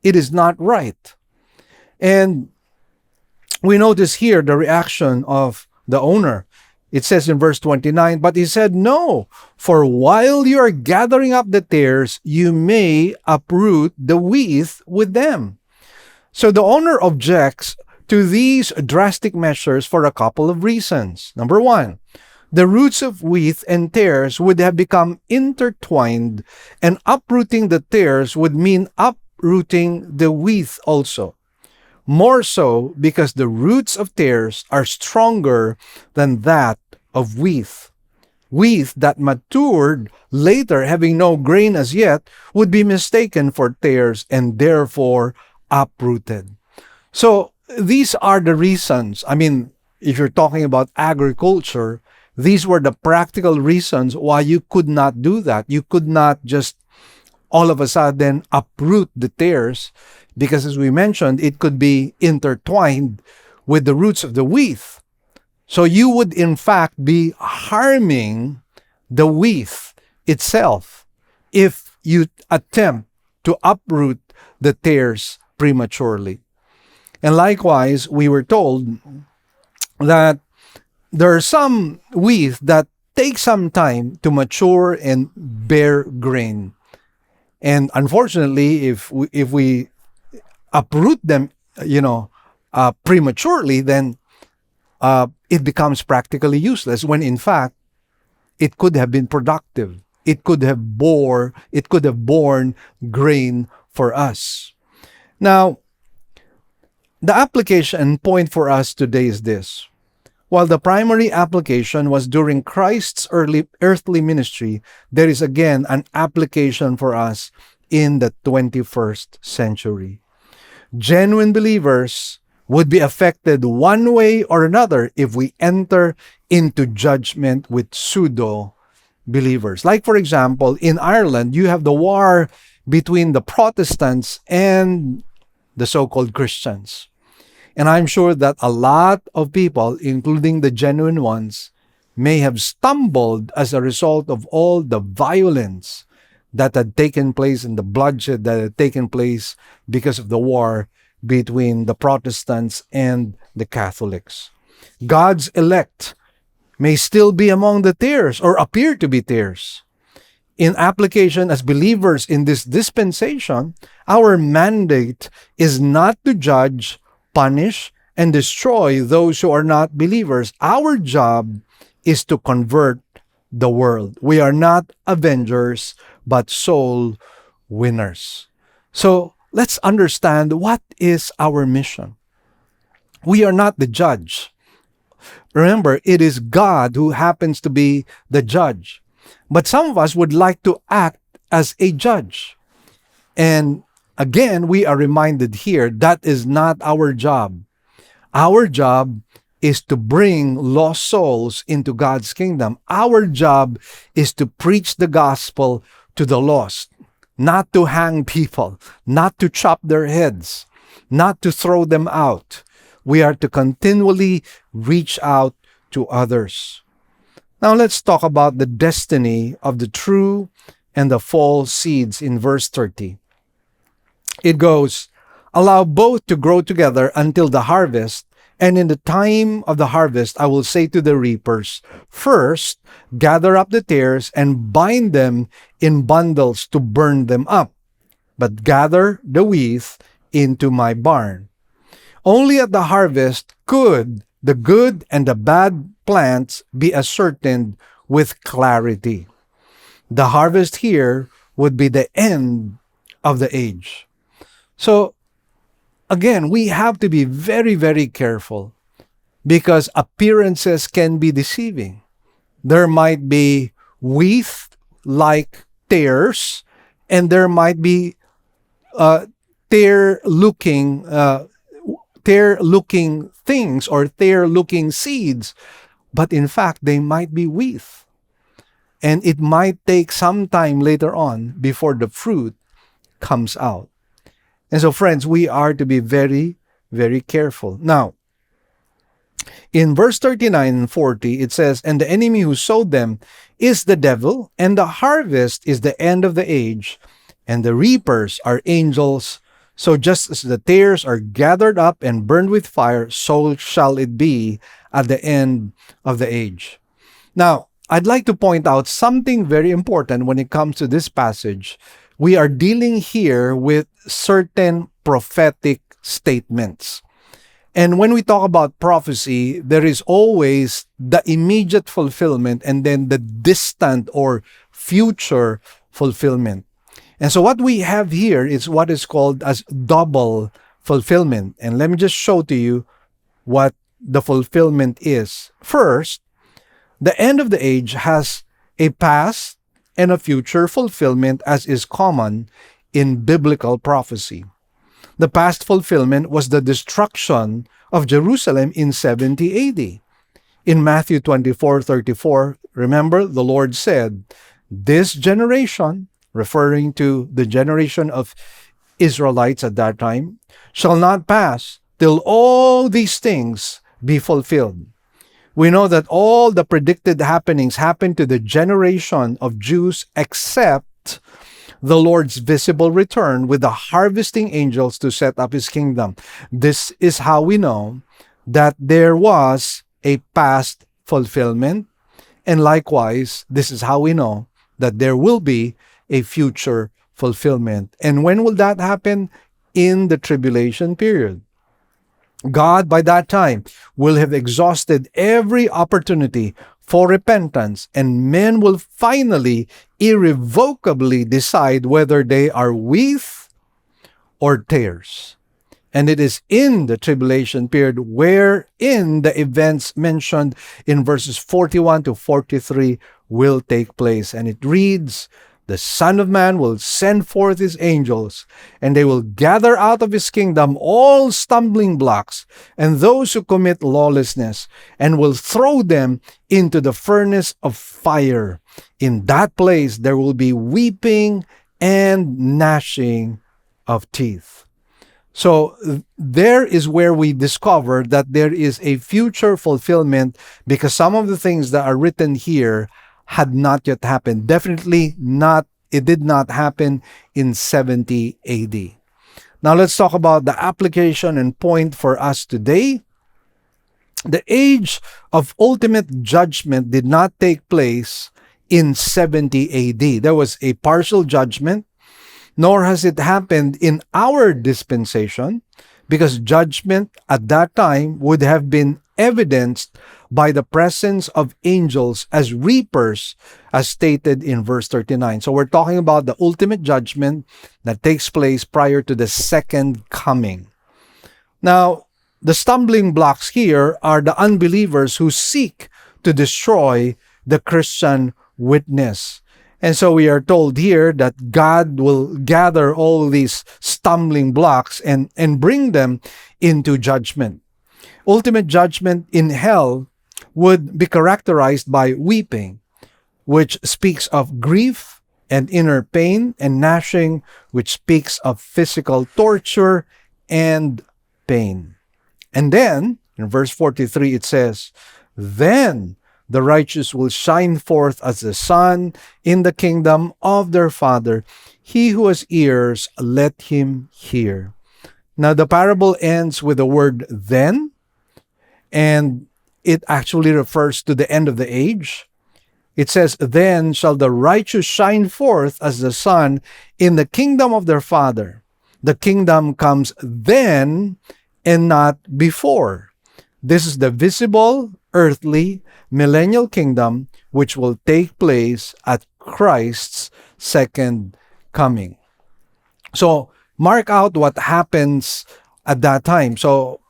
It is not right. And we notice here the reaction of the owner. It says in verse 29, but he said, no, for while you are gathering up the tares, you may uproot the wheat with them. So the owner objects to these drastic measures for a couple of reasons. Number one, the roots of wheat and tares would have become intertwined, and uprooting the tares would mean uprooting the wheat also. More so because the roots of tares are stronger than that of wheat. Wheat that matured later, having no grain as yet, would be mistaken for tares and therefore uprooted. So these are the reasons. I mean, if you're talking about agriculture, These were the practical reasons why you could not do that. You could not just all of a sudden uproot the tares, because as we mentioned, it could be intertwined with the roots of the wheat. So you would in fact be harming the wheat itself if you attempt to uproot the tares prematurely. And likewise, we were told that there are some wheat that take some time to mature and bear grain. And unfortunately, if we uproot them, prematurely, then it becomes practically useless, when in fact it could have been productive. It could have borne grain for us. Now, the application point for us today is this. While the primary application was during Christ's early earthly ministry, there is again an application for us in the 21st century. Genuine believers would be affected one way or another if we enter into judgment with pseudo believers. Like, for example, in Ireland, you have the war between the Protestants and the so-called Christians. And I'm sure that a lot of people, including the genuine ones, may have stumbled as a result of all the violence that had taken place and the bloodshed that had taken place because of the war between the Protestants and the Catholics. God's elect may still be among the tares or appear to be tares. In application as believers in this dispensation, our mandate is not to judge, punish, and destroy those who are not believers. Our job is to convert the world. We are not avengers, but soul winners. So let's understand, what is our mission? We are not the judge. Remember, it is God who happens to be the judge. But some of us would like to act as a judge. And again, we are reminded here that is not our job. Our job is to bring lost souls into God's kingdom. Our job is to preach the gospel to the lost, not to hang people, not to chop their heads, not to throw them out. We are to continually reach out to others. Now let's talk about the destiny of the true and the false seeds in verse 30. It goes, "Allow both to grow together until the harvest, and in the time of the harvest I will say to the reapers, first, gather up the tares and bind them in bundles to burn them up, but gather the wheat into my barn. Only at the harvest could the good and the bad plants be ascertained with clarity." The harvest here would be the end of the age. So, again, we have to be very, very careful, because appearances can be deceiving. There might be wheat like tares, and there might be tear-looking things or tear-looking seeds, but in fact, they might be wheat. And it might take some time later on before the fruit comes out. And so, friends, we are to be very, very careful. Now, in verse 39 and 40, it says, "And the enemy who sowed them is the devil, and the harvest is the end of the age, and the reapers are angels. So just as the tares are gathered up and burned with fire, so shall it be at the end of the age." Now, I'd like to point out something very important when it comes to this passage. We are dealing here with certain prophetic statements. And when we talk about prophecy, there is always the immediate fulfillment and then the distant or future fulfillment. And so what we have here is what is called as double fulfillment. And let me just show to you what the fulfillment is. First, the end of the age has a past and a future fulfillment, as is common in biblical prophecy. The past fulfillment was the destruction of Jerusalem in 70 AD. In Matthew 24:34, remember, the Lord said, this generation, referring to the generation of Israelites at that time, shall not pass till all these things be fulfilled. We know that all the predicted happenings happened to the generation of Jews except the Lord's visible return with the harvesting angels to set up his kingdom. This is how we know that there was a past fulfillment, and likewise, this is how we know that there will be a future fulfillment. And when will that happen? In the tribulation period. God, by that time, will have exhausted every opportunity for repentance, and men will finally, irrevocably decide whether they are wheat or tares. And it is in the tribulation period wherein the events mentioned in verses 41 to 43 will take place. And it reads, the Son of Man will send forth his angels, and they will gather out of his kingdom all stumbling blocks and those who commit lawlessness, and will throw them into the furnace of fire. In that place there will be weeping and gnashing of teeth. So there is where we discover that there is a future fulfillment, because some of the things that are written here had not yet happened. Definitely not, it did not happen in 70 AD. Now let's talk about the application and point for us today. The age of ultimate judgment did not take place in 70 AD. There was a partial judgment, nor has it happened in our dispensation, because judgment at that time would have been evidenced by the presence of angels as reapers, as stated in verse 39. So we're talking about the ultimate judgment that takes place prior to the second coming. Now, the stumbling blocks here are the unbelievers who seek to destroy the Christian witness. And so we are told here that God will gather all these stumbling blocks and bring them into judgment. Ultimate judgment in hell would be characterized by weeping, which speaks of grief and inner pain, and gnashing, which speaks of physical torture and pain. And then, in verse 43, it says, then the righteous will shine forth as the sun in the kingdom of their Father. He who has ears, let him hear. Now, the parable ends with the word then, and it actually refers to the end of the age. It says, then shall the righteous shine forth as the sun in the kingdom of their Father. The kingdom comes then and not before. This is the visible, earthly, millennial kingdom which will take place at Christ's second coming. So, mark out what happens at that time. So,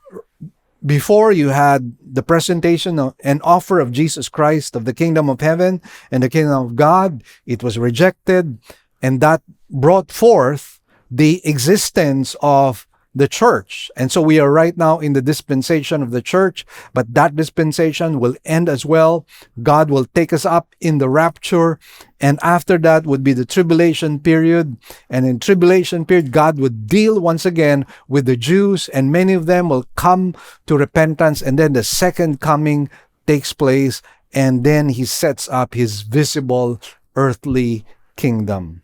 before you had the presentation and offer of Jesus Christ of the kingdom of heaven and the kingdom of God, it was rejected, and that brought forth the existence of the church. And so we are right now in the dispensation of the church, but that dispensation will end as well. God will take us up in the rapture, and after that would be the tribulation period. And in tribulation period, God would deal once again with the Jews, and many of them will come to repentance, and then the second coming takes place, and then he sets up his visible earthly kingdom.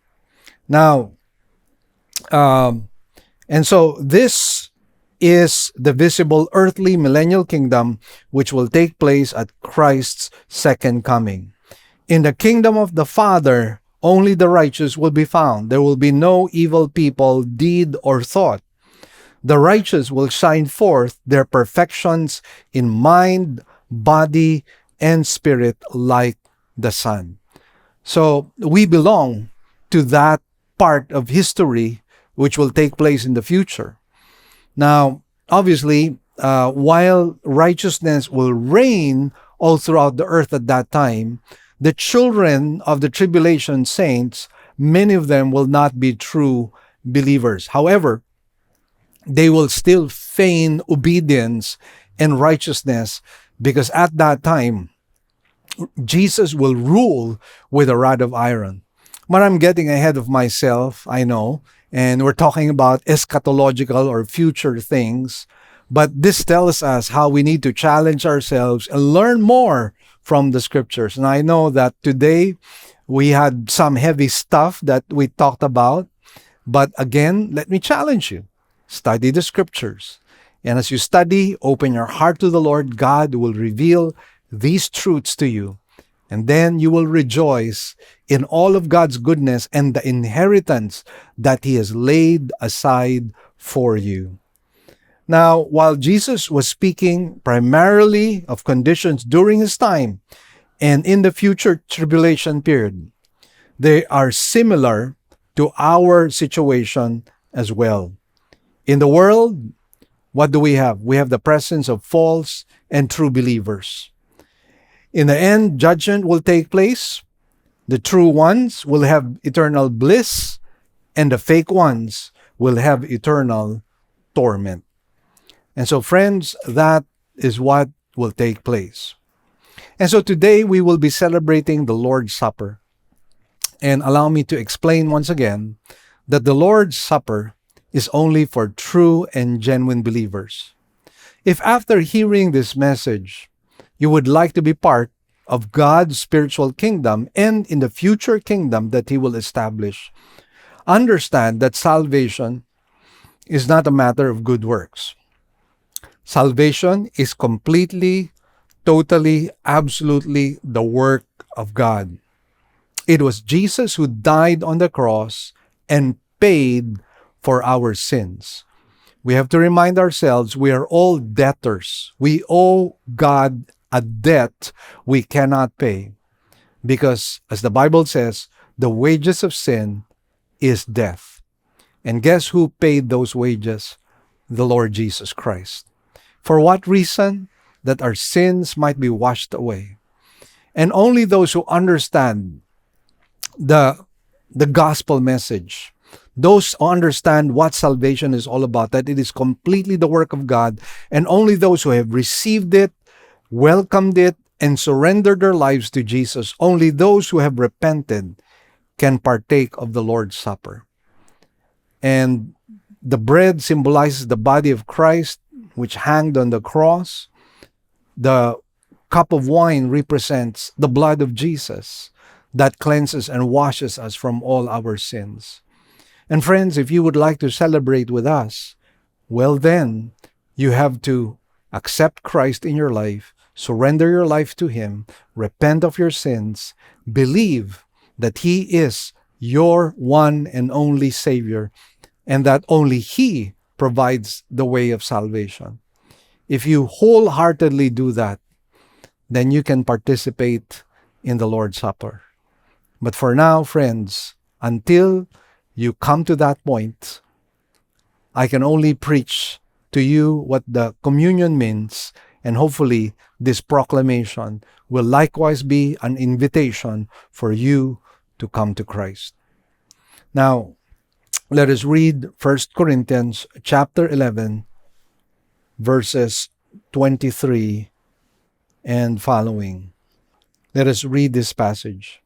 Now, and so this is the visible earthly millennial kingdom which will take place at Christ's second coming. In the kingdom of the Father, only the righteous will be found. There will be no evil people, deed, or thought. The righteous will shine forth their perfections in mind, body, and spirit like the sun. So we belong to that part of history which will take place in the future. Now, obviously, while righteousness will reign all throughout the earth at that time, the children of the tribulation saints, many of them will not be true believers. However, they will still feign obedience and righteousness Because at that time, Jesus will rule with a rod of iron. But I'm getting ahead of myself, I know, and we're talking about eschatological or future things. But this tells us how we need to challenge ourselves and learn more from the scriptures. And I know that today we had some heavy stuff that we talked about. But again, let me challenge you. Study the scriptures. And as you study, open your heart to the Lord. God will reveal these truths to you. And then you will rejoice in all of God's goodness and the inheritance that He has laid aside for you. Now, while Jesus was speaking primarily of conditions during His time and in the future tribulation period, they are similar to our situation as well. In the world, what do we have? We have the presence of false and true believers. In the end, judgment will take place. The true ones will have eternal bliss, and the fake ones will have eternal torment. And so, friends, that is what will take place. And so today we will be celebrating the Lord's Supper. And allow me to explain once again that the Lord's Supper is only for true and genuine believers. If after hearing this message, you would like to be part of God's spiritual kingdom and in the future kingdom that He will establish, understand that salvation is not a matter of good works. Salvation is completely, totally, absolutely the work of God. It was Jesus who died on the cross and paid for our sins. We have to remind ourselves we are all debtors. We owe God a debt we cannot pay. Because, as the Bible says, the wages of sin is death. And guess who paid those wages? The Lord Jesus Christ. For what reason? That our sins might be washed away. And only those who understand the gospel message, those who understand what salvation is all about, that it is completely the work of God, and only those who have received it, welcomed it, and surrendered their lives to Jesus, only those who have repented can partake of the Lord's Supper. And the bread symbolizes the body of Christ, which hanged on the cross. The cup of wine represents the blood of Jesus that cleanses and washes us from all our sins. And friends, if you would like to celebrate with us, well then, you have to accept Christ in your life, surrender your life to Him, repent of your sins, believe that He is your one and only Savior, and that only He provides the way of salvation. If you wholeheartedly do that, then you can participate in the Lord's Supper. But for now, friends, until you come to that point, I can only preach to you what the communion means, and hopefully this proclamation will likewise be an invitation for you to come to Christ. Now, let us read 1 Corinthians chapter 11, verses 23 and following. Let us read this passage.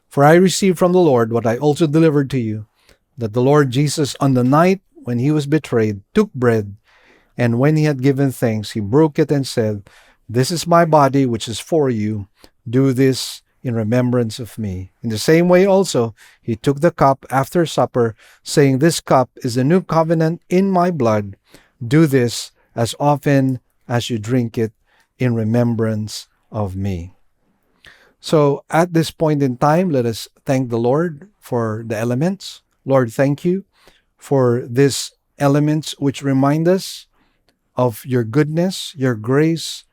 For I received from the Lord what I also delivered to you, that the Lord Jesus, on the night when He was betrayed, took bread, and when He had given thanks, He broke it and said, "This is my body, which is for you. Do this in remembrance of me." In the same way also, He took the cup after supper, saying, "This cup is the new covenant in my blood. Do this as often as you drink it in remembrance of me." So at this point in time, let us thank the Lord for the elements. Lord, thank you for these elements which remind us of your goodness, your grace,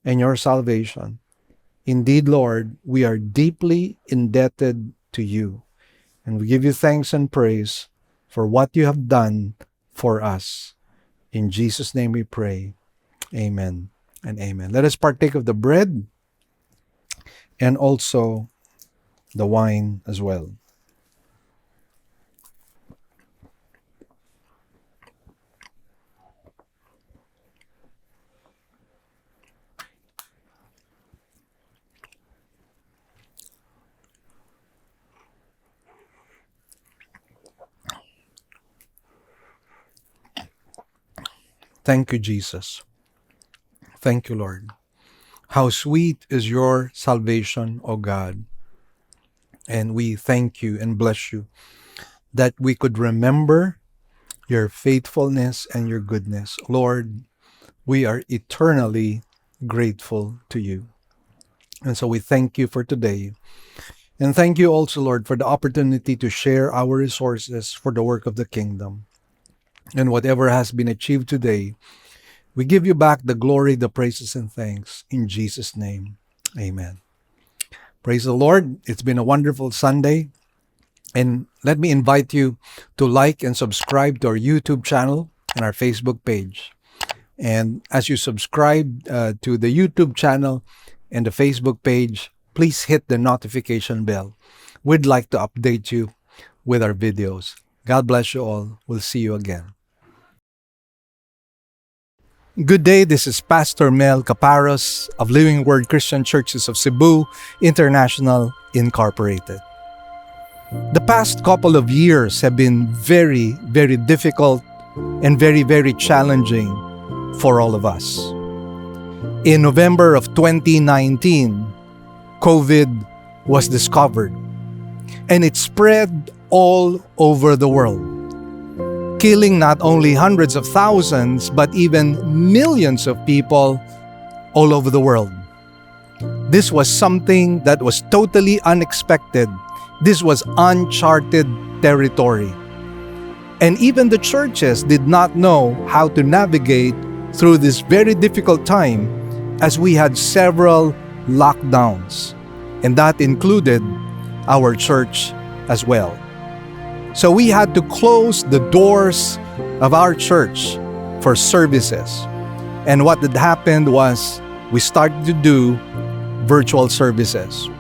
and your salvation. Indeed, Lord, we are deeply indebted to you. And we give you thanks and praise for what you have done for us. In Jesus' name we pray. Amen and amen. Let us partake of the bread and also the wine as well. Thank you, Jesus. Thank you, Lord. How sweet is your salvation, O God. And we thank you and bless you that we could remember your faithfulness and your goodness. Lord, we are eternally grateful to you. And so we thank you for today. And thank you also, Lord, for the opportunity to share our resources for the work of the kingdom. And whatever has been achieved today, we give you back the glory, the praises, and thanks. In Jesus' name, amen. Praise the Lord. It's been a wonderful Sunday. And let me invite you to like and subscribe to our YouTube channel and our Facebook page. And as you subscribe to the YouTube channel and the Facebook page, please hit the notification bell. We'd like to update you with our videos. God bless you all. We'll see you again. Good day, this is Pastor Mel Caparros of Living Word Christian Churches of Cebu International Incorporated. The past couple of years have been very, very difficult and very, very challenging for all of us. In November of 2019, COVID was discovered and it spread all over the world, killing not only hundreds of thousands, but even millions of people all over the world. This was something that was totally unexpected. This was uncharted territory. And even the churches did not know how to navigate through this very difficult time, as we had several lockdowns. And that included our church as well. So we had to close the doors of our church for services. And what had happened was we started to do virtual services.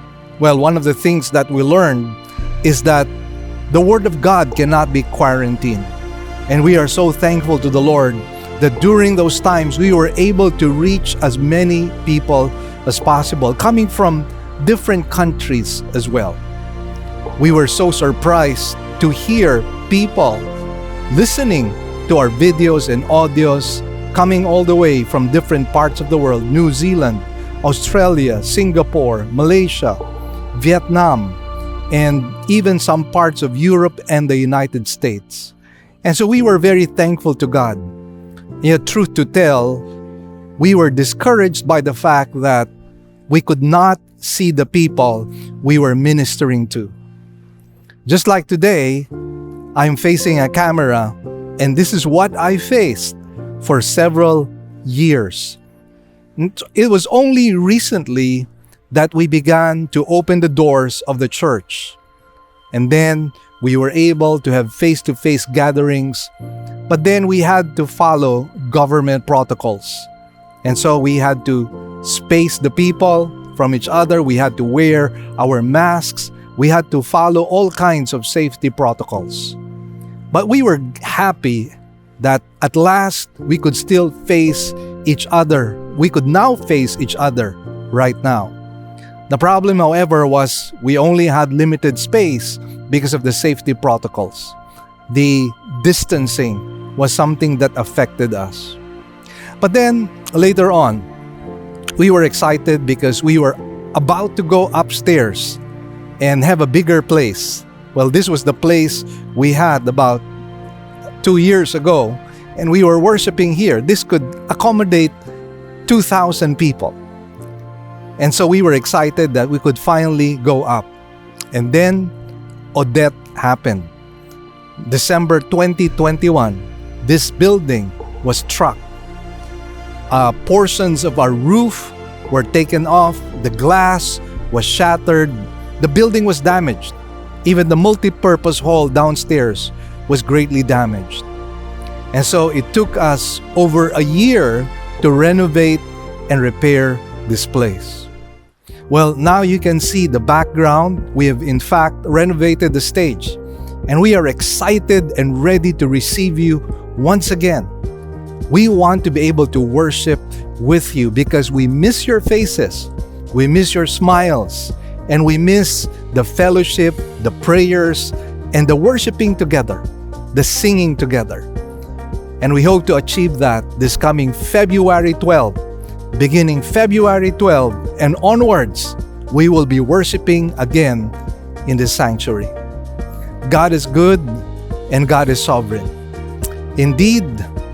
Well, one of the things that we learned is that the Word of God cannot be quarantined. And we are so thankful to the Lord that during those times we were able to reach as many people as possible, coming from different countries as well. We were so surprised to hear people listening to our videos and audios coming all the way from different parts of the world: New Zealand, Australia, Singapore, Malaysia, Vietnam, and even some parts of Europe and the United States. And so we were very thankful to God. Yet, truth to tell, we were discouraged by the fact that we could not see the people we were ministering to. Just like today, I'm facing a camera, and this is what I faced for several years. It was only recently that we began to open the doors of the church. And then we were able to have face-to-face gatherings, but then we had to follow government protocols. And so we had to space the people from each other. We had to wear our masks. We had to follow all kinds of safety protocols. But we were happy that at last we could still face each other. We could now face each other right now. The problem, however, was we only had limited space because of the safety protocols. The distancing was something that affected us. But then later on, we were excited because we were about to go upstairs and have a bigger place. Well, this was the place we had about 2 years ago, and we were worshiping here. This could accommodate 2,000 people. And so we were excited that we could finally go up. And then Odette happened. December 2021, this building was struck. Portions of our roof were taken off. The glass was shattered. The building was damaged. Even the multi-purpose hall downstairs was greatly damaged. And so it took us over a year to renovate and repair this place. Well, now you can see the background. We have in fact renovated the stage, and we are excited and ready to receive you once again. We want to be able to worship with you because we miss your faces, we miss your smiles, and we miss the fellowship, the prayers, and the worshiping together, the singing together. And we hope to achieve that this coming February 12. Beginning February 12 and onwards, we will be worshiping again in the sanctuary. God is good and God is sovereign. Indeed,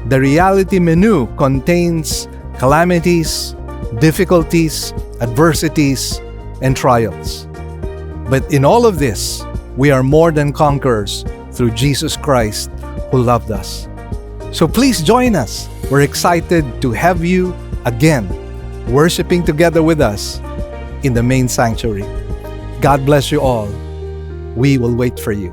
the reality menu contains calamities, difficulties, adversities, and trials. But in all of this, we are more than conquerors through Jesus Christ who loved us. So please join us. We're excited to have you again worshiping together with us in the main sanctuary. God bless you all. We will wait for you.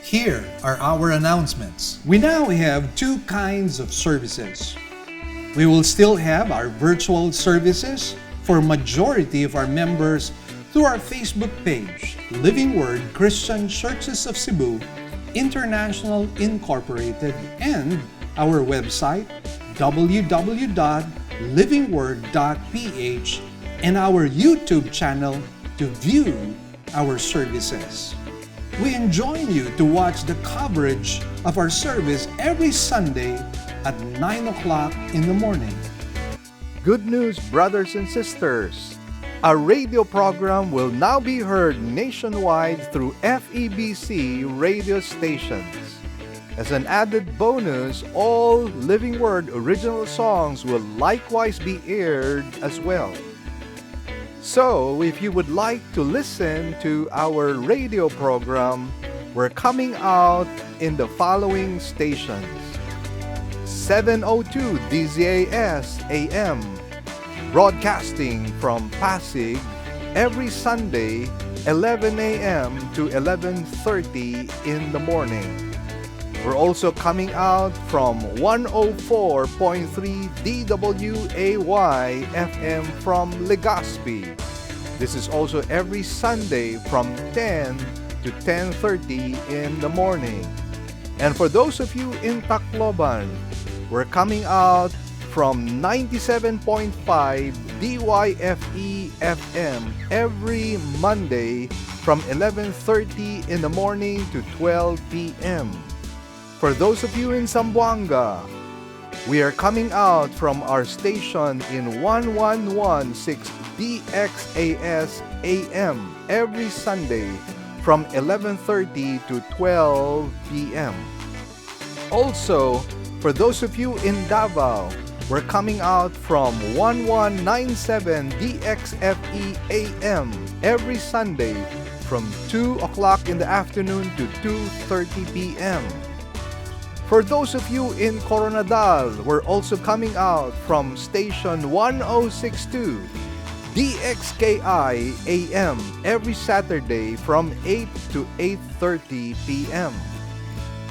Here are our announcements. We now have two kinds of services. We will still have our virtual services for majority of our members through our Facebook page, Living Word Christian Churches of Cebu, International Incorporated, and our website, www.livingword.ph, and our YouTube channel to view our services. We enjoin you to watch the coverage of our service every Sunday at 9 o'clock in the morning. Good news, brothers and sisters! Our radio program will now be heard nationwide through FEBC radio stations. As an added bonus, all Living Word original songs will likewise be aired as well. So, if you would like to listen to our radio program, we're coming out in the following stations: 702 DZAS AM, broadcasting from Pasig every Sunday, 11 a.m. to 11:30 in the morning. We're also coming out from 104.3 DWAY FM from Legazpi. This is also every Sunday from 10 to 10:30 in the morning. And for those of you in Tacloban, we're coming out from 97.5 DYFE FM every Monday from 11:30 in the morning to 12 p.m. For those of you in Zamboanga, we are coming out from our station in 1116 DXAS AM every Sunday from 11:30 to 12 p.m. Also, for those of you in Davao, we're coming out from 1197 DXFE AM every Sunday from 2 o'clock in the afternoon to 2:30 p.m. For those of you in Coronadal, we're also coming out from station 1062 DXKI AM every Saturday from 8 to 8:30 p.m.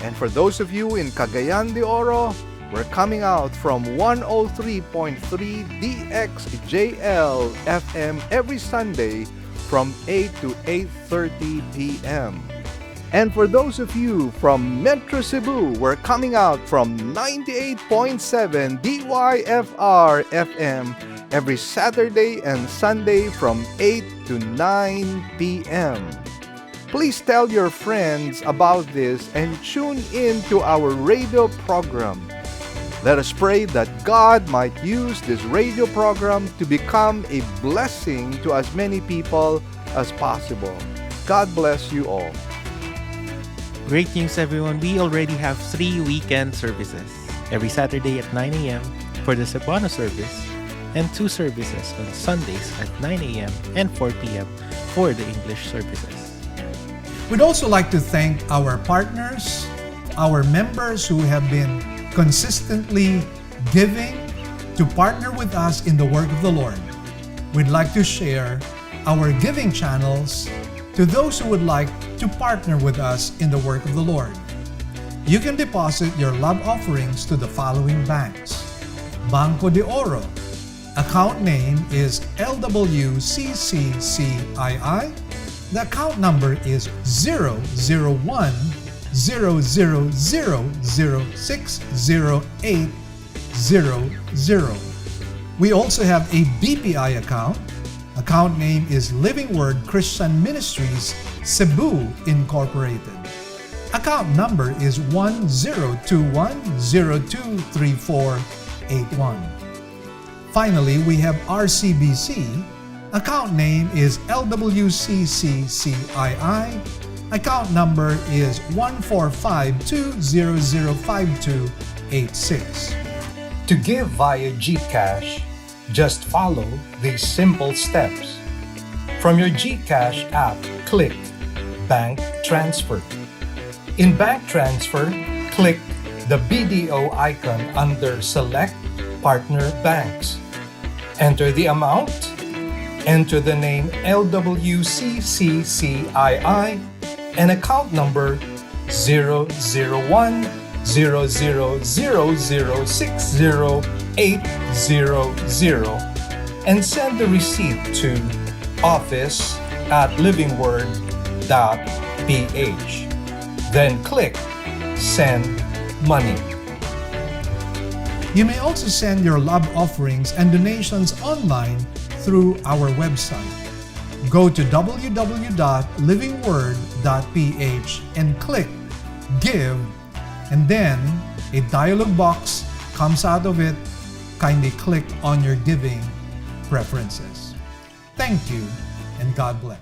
And for those of you in Cagayan de Oro, we're coming out from 103.3 DXJL FM every Sunday from 8 to 8:30 p.m. And for those of you from Metro Cebu, we're coming out from 98.7 DYFR FM every Saturday and Sunday from 8 to 9 p.m. Please tell your friends about this and tune in to our radio program. Let us pray that God might use this radio program to become a blessing to as many people as possible. God bless you all. Great news, everyone. We already have 3 weekend services. Every Saturday at 9 a.m. for the Cebuano service, and 2 services on Sundays at 9 a.m. and 4 p.m. for the English services. We'd also like to thank our partners, our members who have been consistently giving to partner with us in the work of the Lord. We'd like to share our giving channels to those who would like to partner with us in the work of the Lord. You can deposit your love offerings to the following banks: Banco de Oro. Account name is LWCCCII. The account number is 00100060800. We also have a BPI account. Account name is Living Word Christian Ministries, Cebu Incorporated. Account number is 1021023481. Finally, we have RCBC. Account name is LWCCCII. Account number is 14520052886. To give via GCash, just follow these simple steps. From your GCash app, click Bank Transfer. In Bank Transfer, click the BDO icon under Select Partner Banks. Enter the amount. Enter the name LWCCCII and account number 001000060,800 and send the receipt to office@livingword.ph. Then click Send Money. You may also send your love offerings and donations online through our website. Go to www.livingword.ph and click Give, and then a dialog box comes out of it. Kindly click on your giving preferences. Thank you, and God bless.